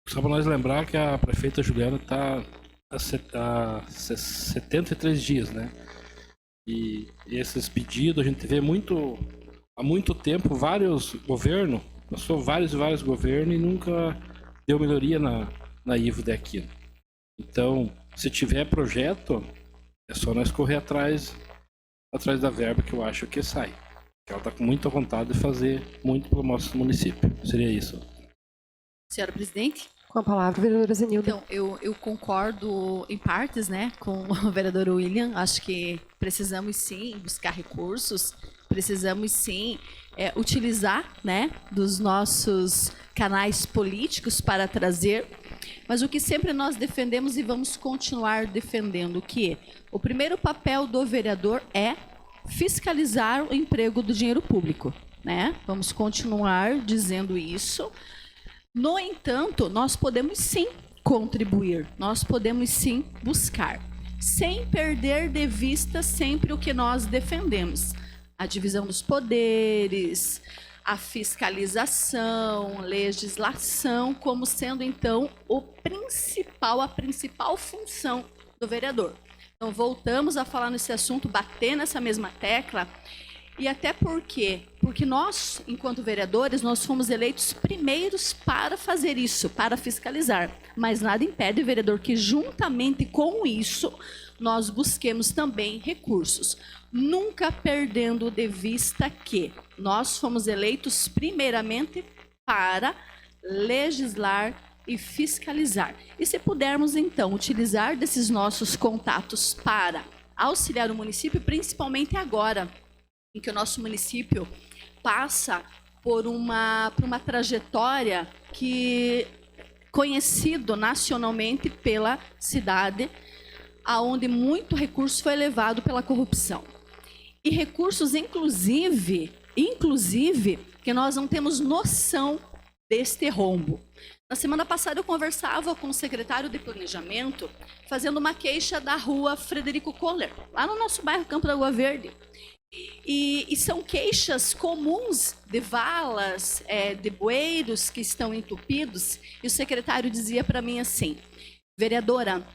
Só para nós lembrar que a prefeita Juliana está há 73 dias, né? E esses pedidos a gente vê há muito tempo, vários governos, passou vários e vários governos e nunca deu melhoria na Ivo de Aquino. Então, se tiver projeto, é só nós correr atrás da verba que eu acho que sai. Ela está com muita vontade de fazer muito pelo nosso município. Seria isso. Senhora presidente? Com a palavra, vereadora Zenilda. Então, eu concordo em partes, né, com o vereador William. Acho que precisamos sim buscar recursos, precisamos sim utilizar, né, dos nossos canais políticos para trazer. Mas o que sempre nós defendemos e vamos continuar defendendo, que o primeiro papel do vereador é fiscalizar o emprego do dinheiro público, né? Vamos continuar dizendo isso. No entanto, nós podemos sim contribuir, nós podemos sim buscar, sem perder de vista sempre o que nós defendemos. A divisão dos poderes, a fiscalização, legislação, como sendo, então, a principal função do vereador. Então, voltamos a falar nesse assunto, bater nessa mesma tecla. E até porque nós, enquanto vereadores, nós fomos eleitos primeiros para fazer isso, para fiscalizar. Mas nada impede, vereador, que juntamente com isso, nós busquemos também recursos. Nunca perdendo de vista que nós fomos eleitos primeiramente para legislar e fiscalizar. E se pudermos, então, utilizar desses nossos contatos para auxiliar o município, principalmente agora, em que o nosso município passa por uma trajetória que conhecido nacionalmente pela cidade, aonde muito recurso foi levado pela corrupção. E recursos, inclusive, que nós não temos noção deste rombo. Na semana passada eu conversava com o secretário de Planejamento, fazendo uma queixa da rua Frederico Kohler, lá no nosso bairro Campo da Água Verde. E são queixas comuns de valas, de bueiros que estão entupidos. E o secretário dizia para mim assim: vereadora,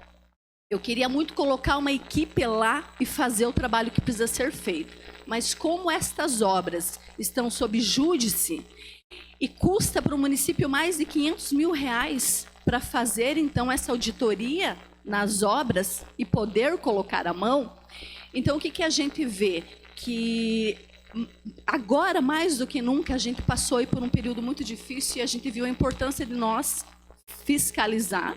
eu queria muito colocar uma equipe lá e fazer o trabalho que precisa ser feito. Mas como estas obras estão sob júdice e custa para o município mais de R$500 mil para fazer, então, essa auditoria nas obras e poder colocar a mão, Então, o que a gente vê? Que agora, mais do que nunca, a gente passou aí por um período muito difícil e a gente viu a importância de nós fiscalizar.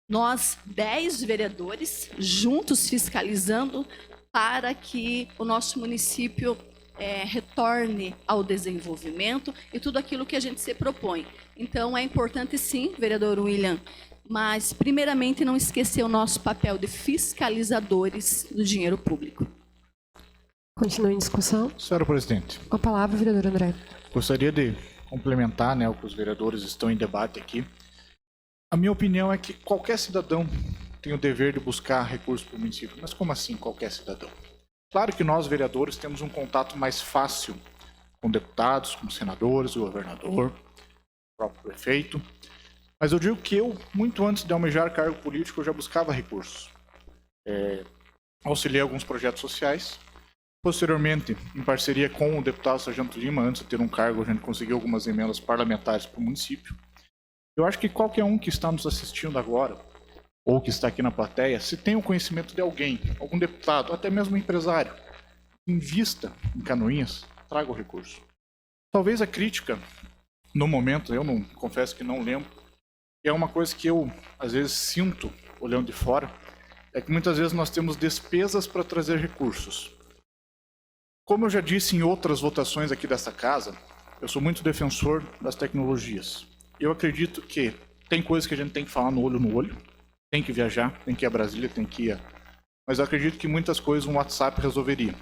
Nós, 10 vereadores, juntos fiscalizando para que o nosso município retorne ao desenvolvimento e tudo aquilo que a gente se propõe. Então, é importante sim, vereador William, mas, primeiramente, não esquecer o nosso papel de fiscalizadores do dinheiro público. Continua em discussão. Senhora presidente, Com a palavra, vereador André. gostaria de complementar, né, o que os vereadores estão em debate aqui. A minha opinião é que qualquer cidadão tem o dever de buscar recursos para o município. Mas como assim qualquer cidadão? Claro que nós, vereadores, temos um contato mais fácil com deputados, com senadores, governador, próprio prefeito. Mas eu digo que eu, muito antes de almejar cargo político, eu já buscava recursos. Auxiliei alguns projetos sociais. Posteriormente, em parceria com o deputado Sargento Lima, antes de ter um cargo, a gente conseguiu algumas emendas parlamentares para o município. Eu acho que qualquer um que está nos assistindo agora, ou que está aqui na plateia, se tem o conhecimento de alguém, algum deputado, até mesmo um empresário, invista em Canoinhas, traga o recurso. Talvez a crítica, no momento, eu não confesso que não lembro, é uma coisa que eu, às vezes, sinto, olhando de fora, é que muitas vezes nós temos despesas para trazer recursos. Como eu já disse em outras votações aqui dessa casa, eu sou muito defensor das tecnologias. Eu acredito que tem coisas que a gente tem que falar no olho, tem que viajar, tem que ir a Brasília, tem que ir Mas eu acredito que muitas coisas um WhatsApp resolveria.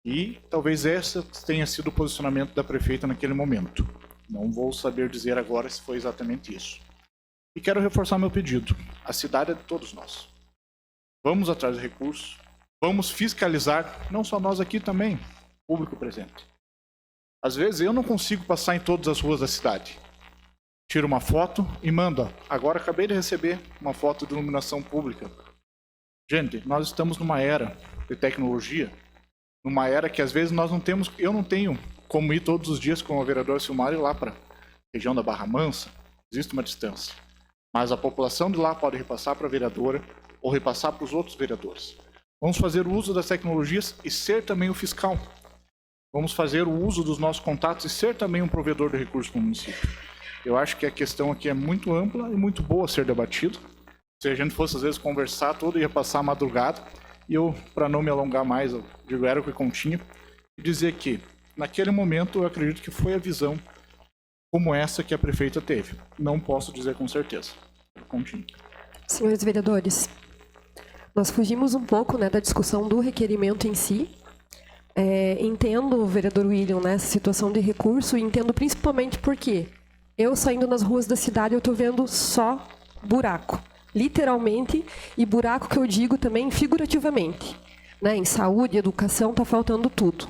E talvez esse tenha sido o posicionamento da prefeita naquele momento. Não vou saber dizer agora se foi exatamente isso. E quero reforçar meu pedido. A cidade é de todos nós. Vamos atrás de recursos, vamos fiscalizar, não só nós aqui também, público presente. Às vezes eu não consigo passar em todas as ruas da cidade. Tiro uma foto e mando. Agora acabei de receber uma foto de iluminação pública. Gente, nós estamos numa era de tecnologia, numa era que às vezes nós não temos, eu não tenho como ir todos os dias com o vereador Silmar e lá para a região da Barra Mansa, existe uma distância. Mas a população de lá pode repassar para a vereadora ou repassar para os outros vereadores. Vamos fazer o uso das tecnologias e ser também o fiscal. Vamos fazer o uso dos nossos contatos e ser também um provedor de recursos para o município. Eu acho que a questão aqui é muito ampla e muito boa a ser debatida. Se a gente fosse, às vezes, conversar todo, ia passar a madrugada. E eu, para não me alongar mais, eu digo, era o que continha, e dizer que, naquele momento, eu acredito que foi a visão como essa que a prefeita teve. Não posso dizer com certeza. Continue. Senhores vereadores, nós fugimos um pouco, né, da discussão do requerimento em si. Entendo, vereador William, né, essa situação de recurso, e entendo principalmente porque eu, saindo nas ruas da cidade, eu estou vendo só buraco. Literalmente, e buraco que eu digo também figurativamente. Né? Em saúde, educação, está faltando tudo.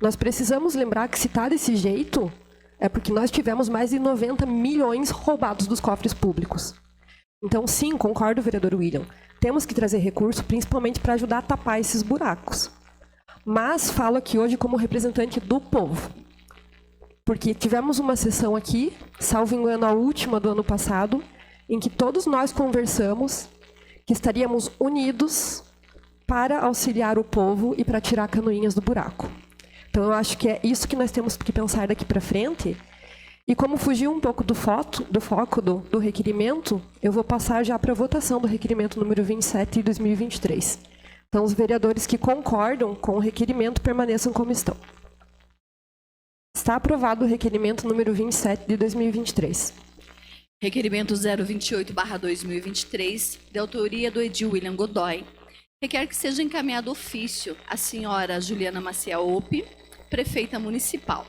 Nós precisamos lembrar que se está desse jeito, é porque nós tivemos mais de 90 milhões roubados dos cofres públicos. Então, sim, concordo, vereador William. Temos que trazer recurso, principalmente para ajudar a tapar esses buracos. Mas falo aqui hoje como representante do povo. Porque tivemos uma sessão aqui, salvo engano a última do ano passado, em que todos nós conversamos que estaríamos unidos para auxiliar o povo e para tirar Canoinhas do buraco. Então, eu acho que é isso que nós temos que pensar daqui para frente. E como fugiu um pouco do foco do requerimento, eu vou passar já para a votação do requerimento número 27 de 2023. Então, os vereadores que concordam com o requerimento permaneçam como estão. Está aprovado o requerimento número 27 de 2023. Requerimento 028/2023, de autoria do edil William Godoy, requer que seja encaminhado ofício à senhora Juliana Maciel Ope, prefeita municipal.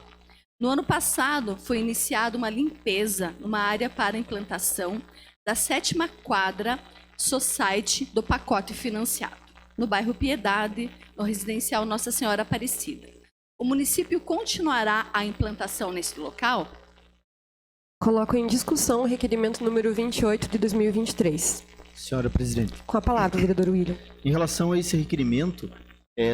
No ano passado, foi iniciada uma limpeza numa área para implantação da 7ª quadra Society do pacote financiado, no bairro Piedade, no residencial Nossa Senhora Aparecida. O município continuará a implantação nesse local? Coloco em discussão o requerimento número 28 de 2023. Senhora presidente. Com a palavra, vereador William. Em relação a esse requerimento,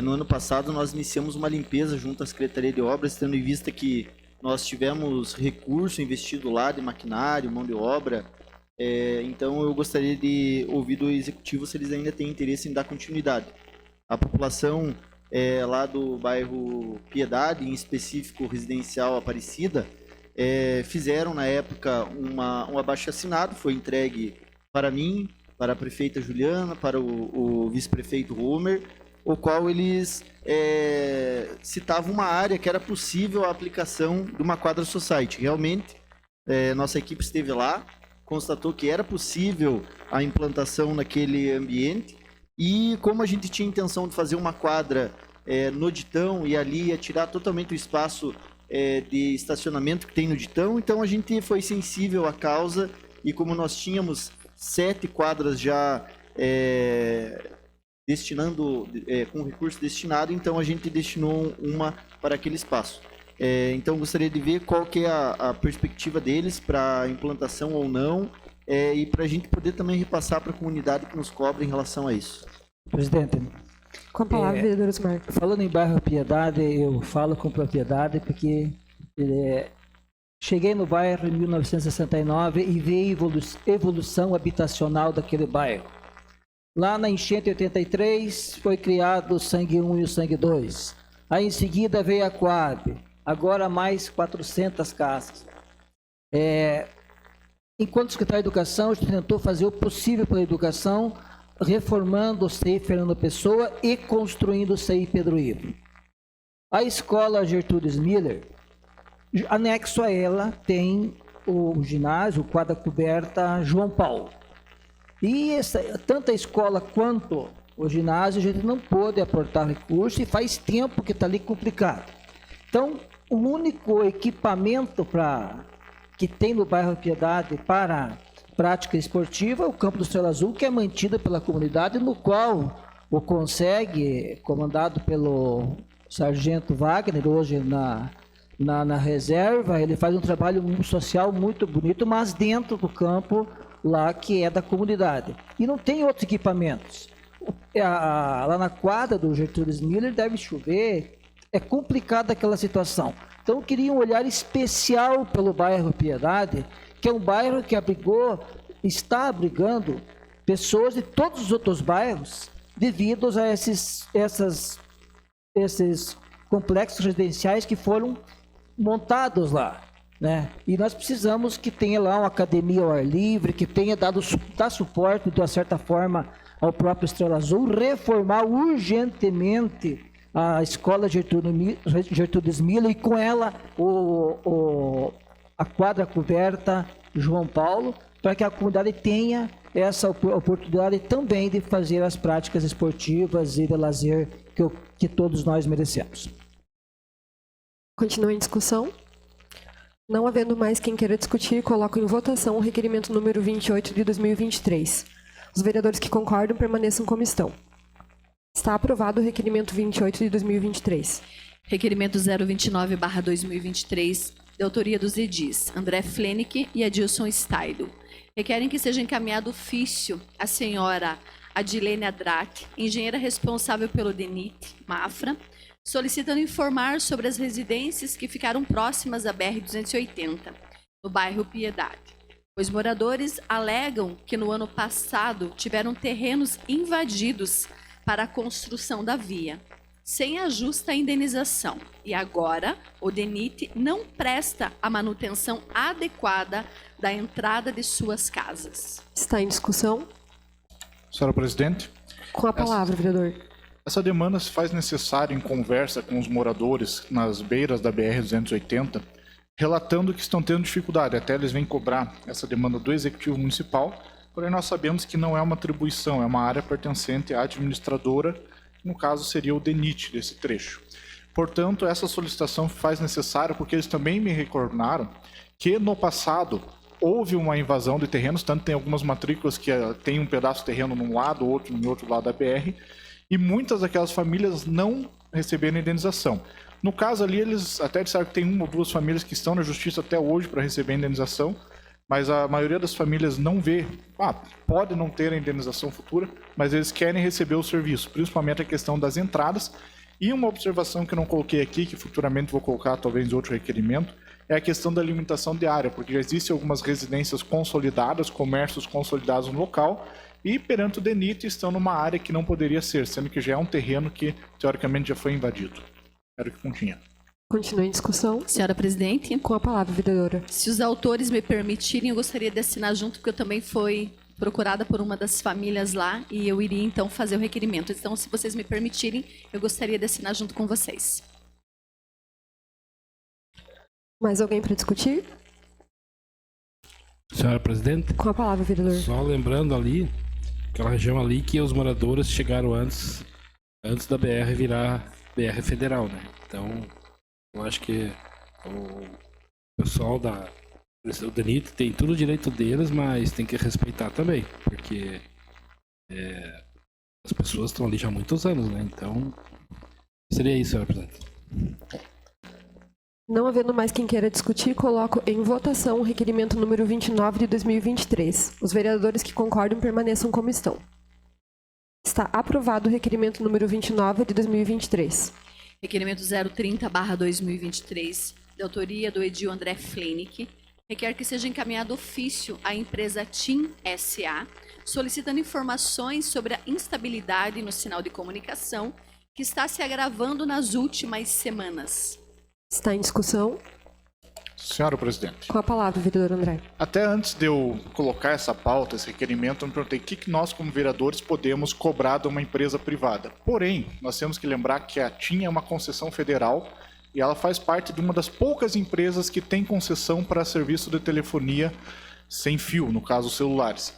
no ano passado nós iniciamos uma limpeza junto à Secretaria de Obras, tendo em vista que nós tivemos recurso investido lá de maquinário, mão de obra. Então eu gostaria de ouvir do Executivo se eles ainda têm interesse em dar continuidade A população lá do bairro Piedade, em específico residencial Aparecida, fizeram na época um abaixo-assinado, foi entregue para mim, para a prefeita Juliana, para o vice-prefeito Homer, o qual eles citavam uma área que era possível a aplicação de uma quadra society. Realmente, nossa equipe esteve lá, constatou que era possível a implantação naquele ambiente, e como a gente tinha intenção de fazer uma quadra no Ditão, e ali ia tirar totalmente o espaço de estacionamento que tem no Ditão, então a gente foi sensível à causa, e como nós tínhamos 7 quadras já destinando, com recurso destinado, então a gente destinou uma para aquele espaço. Então gostaria de ver qual que é a perspectiva deles para a implantação ou não, e para a gente poder também repassar para a comunidade que nos cobra em relação a isso. Presidente, Com a palavra, vereador Osmar. falando em bairro Piedade, eu falo com propriedade porque cheguei no bairro em 1969 e vi a evolução habitacional daquele bairro. Lá na enchente 83 foi criado o Sangue 1 e o Sangue 2. Aí em seguida veio a Coab, agora mais 400 casas. Enquanto secretário de Educação, a gente tentou fazer o possível pela educação, reformando o CEI Fernando Pessoa e construindo o CEI Pedro Ivo. A escola Gertrudes Miller, anexo a ela, tem o ginásio, quadra coberta João Paulo. E tanto a escola quanto o ginásio, a gente não pôde aportar recurso e faz tempo que está ali complicado. Então, o único equipamento que tem no bairro Piedade para prática esportiva é o Campo do Estrela Azul, que é mantido pela comunidade, no qual o CONSEG, comandado pelo Sargento Wagner, hoje na reserva, ele faz um trabalho social muito bonito, mas dentro do campo lá que é da comunidade. E não tem outros equipamentos. Lá na quadra do Gertrudes Miller deve chover, é complicada aquela situação. Então eu queria um olhar especial pelo bairro Piedade, que é um bairro que está abrigando pessoas de todos os outros bairros devido a esses complexos residenciais que foram montados lá, né? E nós precisamos que tenha lá uma academia ao ar livre, que tenha dar suporte, de uma certa forma, ao próprio Estrela Azul, reformar urgentemente a escola Gertrudes Miller e com ela a quadra coberta João Paulo, para que a comunidade tenha essa oportunidade também de fazer as práticas esportivas e de lazer que todos nós merecemos. Continua em discussão. Não havendo mais quem queira discutir, coloco em votação o requerimento número 28 de 2023. Os vereadores que concordam permaneçam como estão. Está aprovado o requerimento 28 de 2023. Requerimento 029/2023, de autoria dos edis André Flenick e Adilson Staidel. Requerem que seja encaminhado ofício à senhora Adilene Adrac, engenheira responsável pelo DENIT, Mafra, solicitando informar sobre as residências que ficaram próximas à BR-280, no bairro Piedade. Os moradores alegam que no ano passado tiveram terrenos invadidos para a construção da via, sem a justa indenização. E agora, o DENIT não presta a manutenção adequada da entrada de suas casas. Está em discussão. Senhora Presidente, Com a palavra, vereador. essa demanda se faz necessária em conversa com os moradores nas beiras da BR-280, relatando que estão tendo dificuldade. Até eles vêm cobrar essa demanda do Executivo Municipal, porém nós sabemos que não é uma atribuição, é uma área pertencente à administradora, que no caso seria o DENIT desse trecho. Portanto, essa solicitação faz necessária porque eles também me recordaram que no passado houve uma invasão de terrenos, tanto tem algumas matrículas que tem um pedaço de terreno num lado, outro no outro lado da BR, e muitas daquelas famílias não receberam indenização. No caso ali, eles até disseram que tem 1 ou 2 famílias que estão na justiça até hoje para receber a indenização, mas a maioria das famílias não vê, pode não ter a indenização futura, mas eles querem receber o serviço, principalmente a questão das entradas. E uma observação que eu não coloquei aqui, que futuramente vou colocar talvez em outro requerimento, é a questão da limitação de área, porque já existem algumas residências consolidadas, comércios consolidados no local, e perante o DENIT estão numa área que não poderia ser, sendo que já é um terreno que teoricamente já foi invadido. Era o que continha. Continua em discussão. Senhora presidente, Com a palavra, vereadora. se os autores me permitirem, eu gostaria de assinar junto, porque eu também fui procurada por uma das famílias lá e eu iria então fazer o requerimento. Então, se vocês me permitirem, eu gostaria de assinar junto com vocês. Mais alguém para discutir? Senhora presidente, Com a palavra, vereador. só lembrando ali, aquela região ali que os moradores chegaram antes da BR virar BR federal, né? Então, eu acho que o pessoal o DENIT tem todo o direito deles, mas tem que respeitar também, porque as pessoas estão ali já há muitos anos, né? Então, seria isso, senhora presidente. Não havendo mais quem queira discutir, coloco em votação o requerimento número 29 de 2023. Os vereadores que concordam permaneçam como estão. Está aprovado o requerimento número 29 de 2023. Requerimento 030/2023, de autoria do edil André Flenick, requer que seja encaminhado ofício à empresa TIM SA, solicitando informações sobre a instabilidade no sinal de comunicação que está se agravando nas últimas semanas. Está em discussão. Senhora presidente, Com a palavra, vereador André. até antes de eu colocar essa pauta, esse requerimento, eu me perguntei o que nós, como vereadores, podemos cobrar de uma empresa privada. Porém, nós temos que lembrar que a TIM é uma concessão federal e ela faz parte de uma das poucas empresas que tem concessão para serviço de telefonia sem fio, no caso, celulares.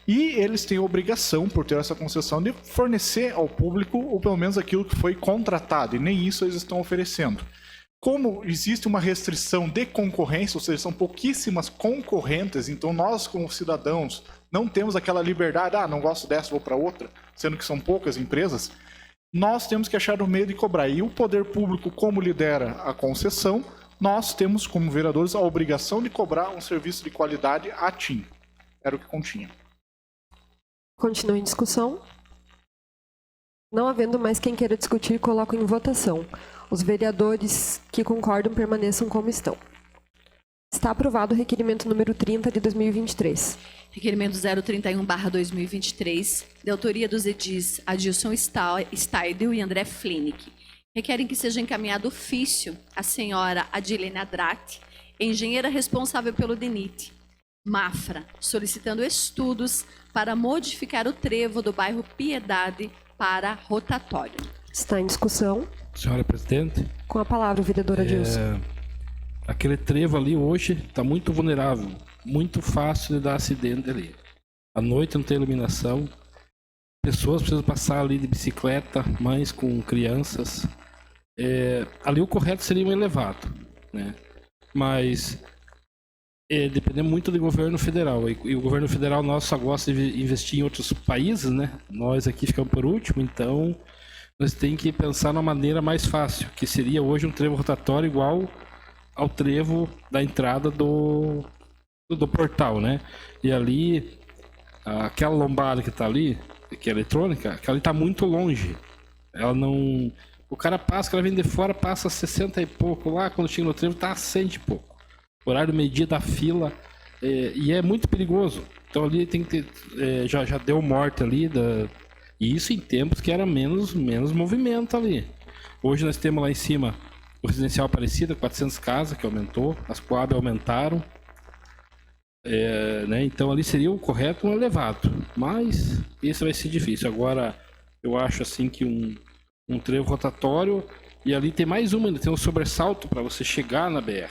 E eles têm a obrigação, por ter essa concessão, de fornecer ao público, ou pelo menos aquilo que foi contratado, e nem isso eles estão oferecendo. Como existe uma restrição de concorrência, ou seja, são pouquíssimas concorrentes, então nós, como cidadãos, não temos aquela liberdade, não gosto dessa, vou para outra, sendo que são poucas empresas, nós temos que achar um meio de cobrar. E o poder público, como lidera a concessão, nós temos, como vereadores, a obrigação de cobrar um serviço de qualidade à TIM. Era o que continha. Continua em discussão. Não havendo mais quem queira discutir, coloco em votação. Os vereadores que concordam permaneçam como estão. Está aprovado o requerimento número 30 de 2023. Requerimento 031/2023, de autoria dos edis Adilson Steidel e André Flenick. Requerem que seja encaminhado ofício à senhora Adilene Adrate, engenheira responsável pelo DENIT, Mafra, solicitando estudos para modificar o trevo do bairro Piedade para rotatório. Está em discussão. Senhora presidente, Com a palavra, vereadora Adilson. aquele trevo ali hoje está muito vulnerável, muito fácil de dar acidente ali. À noite não tem iluminação, pessoas precisam passar ali de bicicleta, mães com crianças. Ali o correto seria um elevado, né? Mas depende muito do governo federal. E o governo federal nosso só gosta de investir em outros países, né? Nós aqui ficamos por último, então nós temos que pensar numa maneira mais fácil, que seria hoje um trevo rotatório igual ao trevo da entrada do portal, né? E ali, aquela lombada que está ali, que é eletrônica, aquela ali está muito longe. Ela não... O cara passa, ela vem de fora, passa 60 e pouco lá, quando chega no trevo está a 100 e pouco. O horário do meio-dia da fila, e é muito perigoso. Então ali tem que ter... já deu morte ali, e isso em tempos que era menos movimento ali. Hoje nós temos lá em cima o residencial Aparecida, 400 casas, que aumentou, as Coab aumentaram. Né? Então ali seria o correto um elevado, mas isso vai ser difícil. Agora eu acho assim que um trevo rotatório, e ali tem mais uma, tem um sobressalto para você chegar na BR.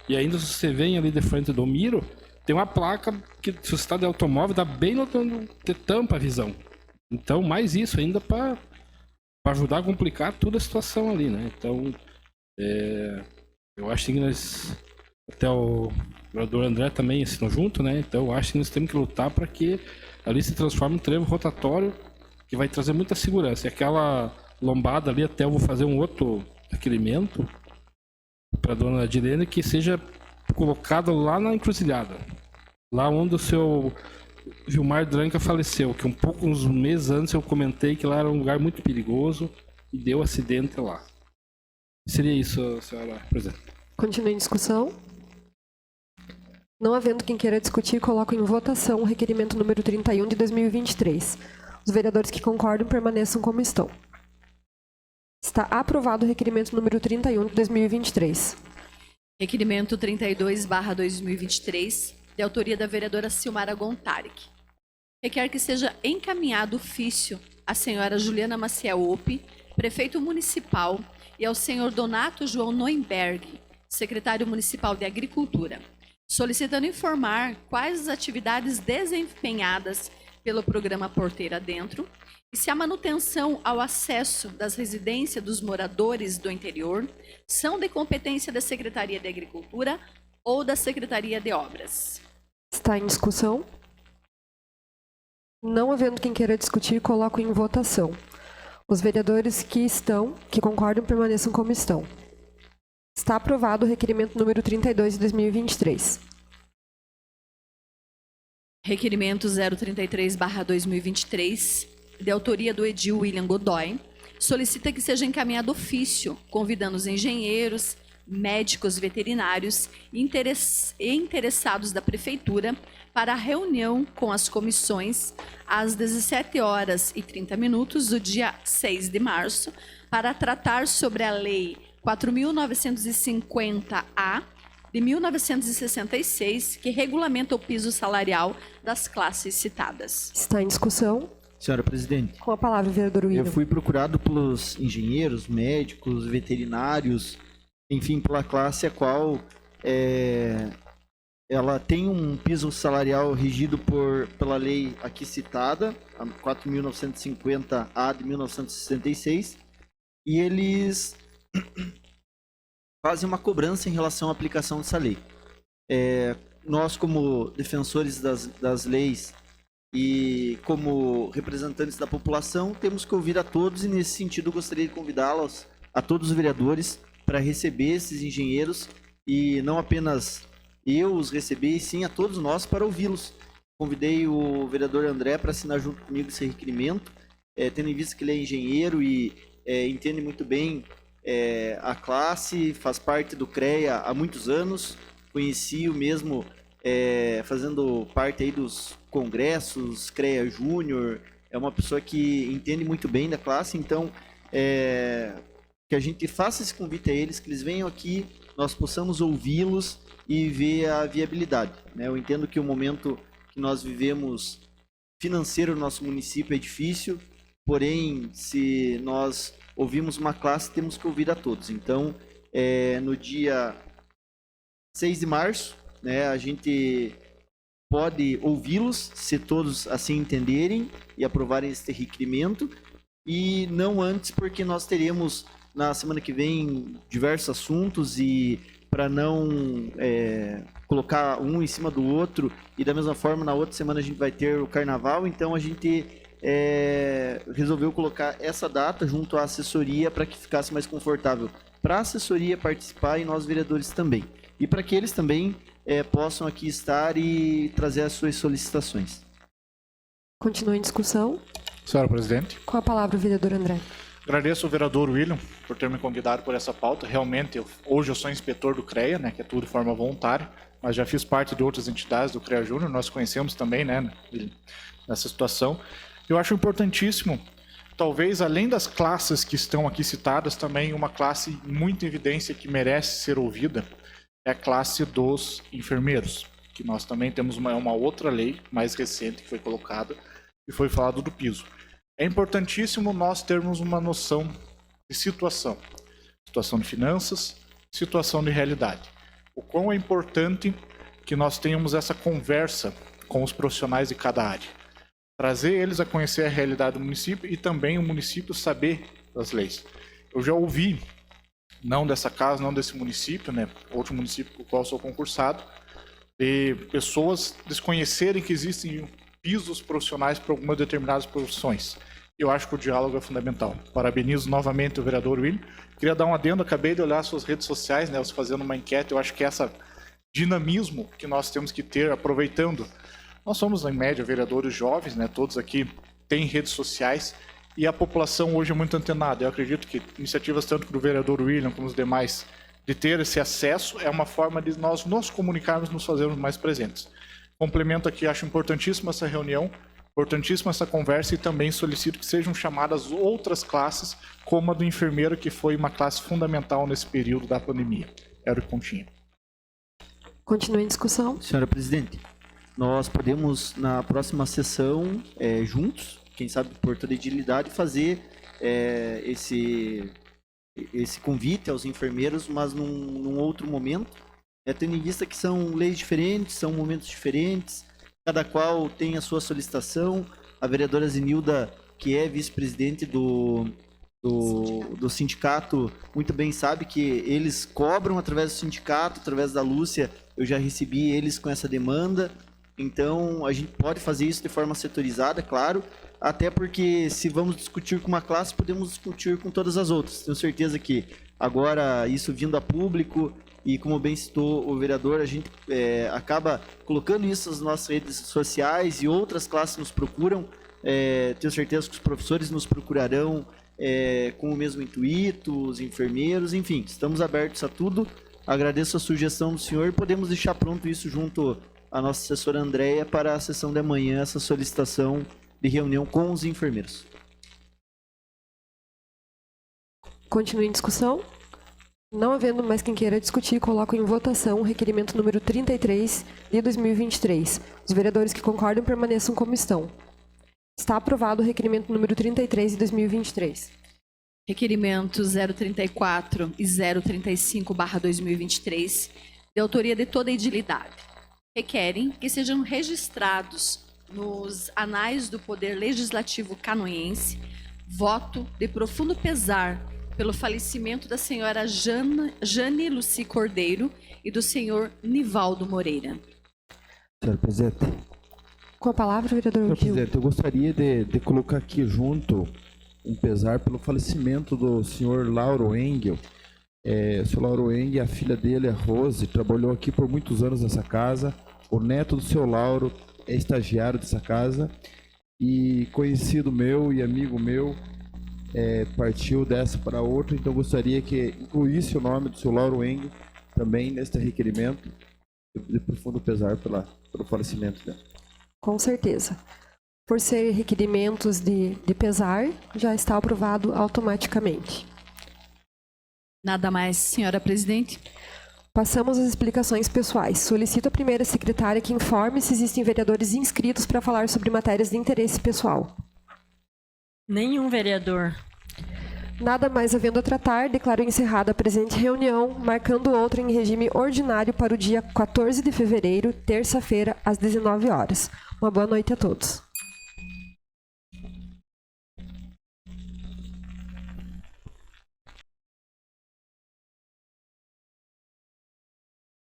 E ainda se você vem ali de frente do Miro, tem uma placa que, se você está de automóvel, dá bem no tampa a visão. Então, mais isso ainda para ajudar a complicar toda a situação ali, né? Então, eu acho que nós, até o vereador André também assinou junto, né? Então, eu acho que nós temos que lutar para que ali se transforme em um trevo rotatório que vai trazer muita segurança. E aquela lombada ali, até eu vou fazer um outro requerimento para a dona Adilene, que seja colocado lá na encruzilhada, lá onde o seu Gilmar Dranca faleceu, que uns meses antes eu comentei que lá era um lugar muito perigoso e deu acidente lá. Seria isso, senhora presidente. Continua em discussão. Não havendo quem queira discutir, coloco em votação o requerimento número 31 de 2023. Os vereadores que concordam permaneçam como estão. Está aprovado o requerimento número 31 de 2023. Requerimento 32/2023, de autoria da vereadora Silmara Gontaric. Requer que seja encaminhado ofício à senhora Juliana Maciel Ope, prefeito municipal, e ao senhor Donato João Noemberg, secretário municipal de Agricultura, solicitando informar quais as atividades desempenhadas pelo programa Porteira Dentro e se a manutenção ao acesso das residências dos moradores do interior são de competência da Secretaria de Agricultura ou da Secretaria de Obras. Está em discussão? Não havendo quem queira discutir, coloco em votação. Os vereadores que concordam, permaneçam como estão. Está aprovado o requerimento número 32 de 2023. Requerimento 033/2023, de autoria do edil William Godoy, solicita que seja encaminhado ofício, convidando os engenheiros, médicos veterinários e interessados da Prefeitura para a reunião com as comissões às 17h30 do dia 6 de março, para tratar sobre a Lei 4.950-A de 1966, que regulamenta o piso salarial das classes citadas. Está em discussão? Senhora presidente, Com a palavra, vereador William. eu fui procurado pelos engenheiros, médicos, veterinários, enfim, pela classe a qual ela tem um piso salarial regido pela lei aqui citada, a 4.950-A de 1966, e eles fazem uma cobrança em relação à aplicação dessa lei. Nós, como defensores das leis e como representantes da população, temos que ouvir a todos, e nesse sentido eu gostaria de convidá-los, a todos os vereadores, para receber esses engenheiros, e não apenas eu os receber, e sim a todos nós para ouvi-los. Convidei o vereador André para assinar junto comigo esse requerimento, tendo em vista que ele é engenheiro e entende muito bem a classe, faz parte do CREA há muitos anos, conheci o mesmo fazendo parte aí dos congressos, CREA Júnior, é uma pessoa que entende muito bem da classe, então que a gente faça esse convite a eles, que eles venham aqui, nós possamos ouvi-los e ver a viabilidade, né? Eu entendo que o momento que nós vivemos financeiro no nosso município é difícil, porém, se nós ouvimos uma classe, temos que ouvir a todos. Então, no dia 6 de março, né, a gente pode ouvi-los, se todos assim entenderem e aprovarem este requerimento, e não antes, porque nós teremos na semana que vem diversos assuntos, e para não colocar um em cima do outro, e da mesma forma na outra semana a gente vai ter o carnaval, então a gente resolveu colocar essa data junto à assessoria para que ficasse mais confortável para a assessoria participar e nós vereadores também, e para que eles também possam aqui estar e trazer as suas solicitações. Continua em discussão. Senhora presidente. Com a palavra, vereador André. Agradeço ao vereador William por ter me convidado por essa pauta. Realmente, hoje eu sou inspetor do CREA, né, que atua de forma voluntária, mas já fiz parte de outras entidades do CREA Júnior, nós conhecemos também, né, nessa situação. Eu acho importantíssimo, talvez além das classes que estão aqui citadas, também uma classe muito em evidência que merece ser ouvida, é a classe dos enfermeiros, que nós também temos uma outra lei mais recente que foi colocada e foi falado do piso. É importantíssimo nós termos uma noção de situação de finanças, situação de realidade. O quão é importante que nós tenhamos essa conversa com os profissionais de cada área. Trazer eles a conhecer a realidade do município e também o município saber das leis. Eu já ouvi, não dessa casa, não desse município, né, outro município com o qual sou concursado, de pessoas desconhecerem que existem pisos profissionais para algumas determinadas profissões. Eu acho que o diálogo é fundamental. Parabenizo novamente o vereador William. Queria dar um adendo, acabei de olhar suas redes sociais, né, você fazendo uma enquete, eu acho que esse dinamismo que nós temos que ter, aproveitando. Nós somos, em média, vereadores jovens, né, todos aqui têm redes sociais, e a população hoje é muito antenada. Eu acredito que iniciativas tanto do vereador William como os demais de ter esse acesso, é uma forma de nós nos comunicarmos, nos fazermos mais presentes. Complemento aqui, acho importantíssima essa reunião, importantíssima essa conversa e também solicito que sejam chamadas outras classes, como a do enfermeiro, que foi uma classe fundamental nesse período da pandemia. Era o que continha. Continua em discussão. Senhora Presidente, nós podemos, na próxima sessão, juntos, quem sabe por toda a agilidade, fazer esse convite aos enfermeiros, mas num outro momento, tendo em vista que são leis diferentes, são momentos diferentes, cada qual tem a sua solicitação. A vereadora Zenilda, que é vice-presidente do sindicato, muito bem sabe que eles cobram através do sindicato, através da Lúcia, eu já recebi eles com essa demanda. Então, a gente pode fazer isso de forma setorizada, claro, até porque se vamos discutir com uma classe, podemos discutir com todas as outras. Tenho certeza que agora, isso vindo a público, e como bem citou o vereador, a gente acaba colocando isso nas nossas redes sociais e outras classes nos procuram. Tenho certeza que os professores nos procurarão com o mesmo intuito, os enfermeiros, enfim, estamos abertos a tudo. Agradeço a sugestão do senhor e podemos deixar pronto isso junto à nossa assessora Andréia para a sessão de amanhã, essa solicitação de reunião com os enfermeiros. Continua em discussão. Não havendo mais quem queira discutir, coloco em votação o requerimento número 33 de 2023. Os vereadores que concordam permaneçam como estão. Está aprovado o requerimento número 33 de 2023. Requerimento 034 e 035/2023, de autoria de toda a edilidade. Requerem que sejam registrados nos anais do Poder Legislativo canoense voto de profundo pesar pelo falecimento da senhora Jane Lucy Cordeiro e do senhor Nivaldo Moreira. Senhor presidente. Com a palavra, vereador Senhor Gil. presidente, eu gostaria de colocar aqui junto um pesar pelo falecimento do senhor Lauro Engel. O senhor Lauro Engel, a filha dele, a Rose, trabalhou aqui por muitos anos nessa casa. O neto do seu Lauro é estagiário dessa casa e conhecido meu e amigo meu, partiu dessa para outra, então gostaria que incluísse o nome do seu Lauro Engel também neste requerimento, de profundo pesar pelo falecimento dela. Com certeza. Por ser requerimentos de pesar, já está aprovado automaticamente. Nada mais, senhora presidente. Passamos às explicações pessoais. Solicito à primeira secretária que informe se existem vereadores inscritos para falar sobre matérias de interesse pessoal. Nenhum vereador. Nada mais havendo a tratar, declaro encerrada a presente reunião, marcando outra em regime ordinário para o dia 14 de fevereiro, terça-feira, às 19 horas. Uma boa noite a todos.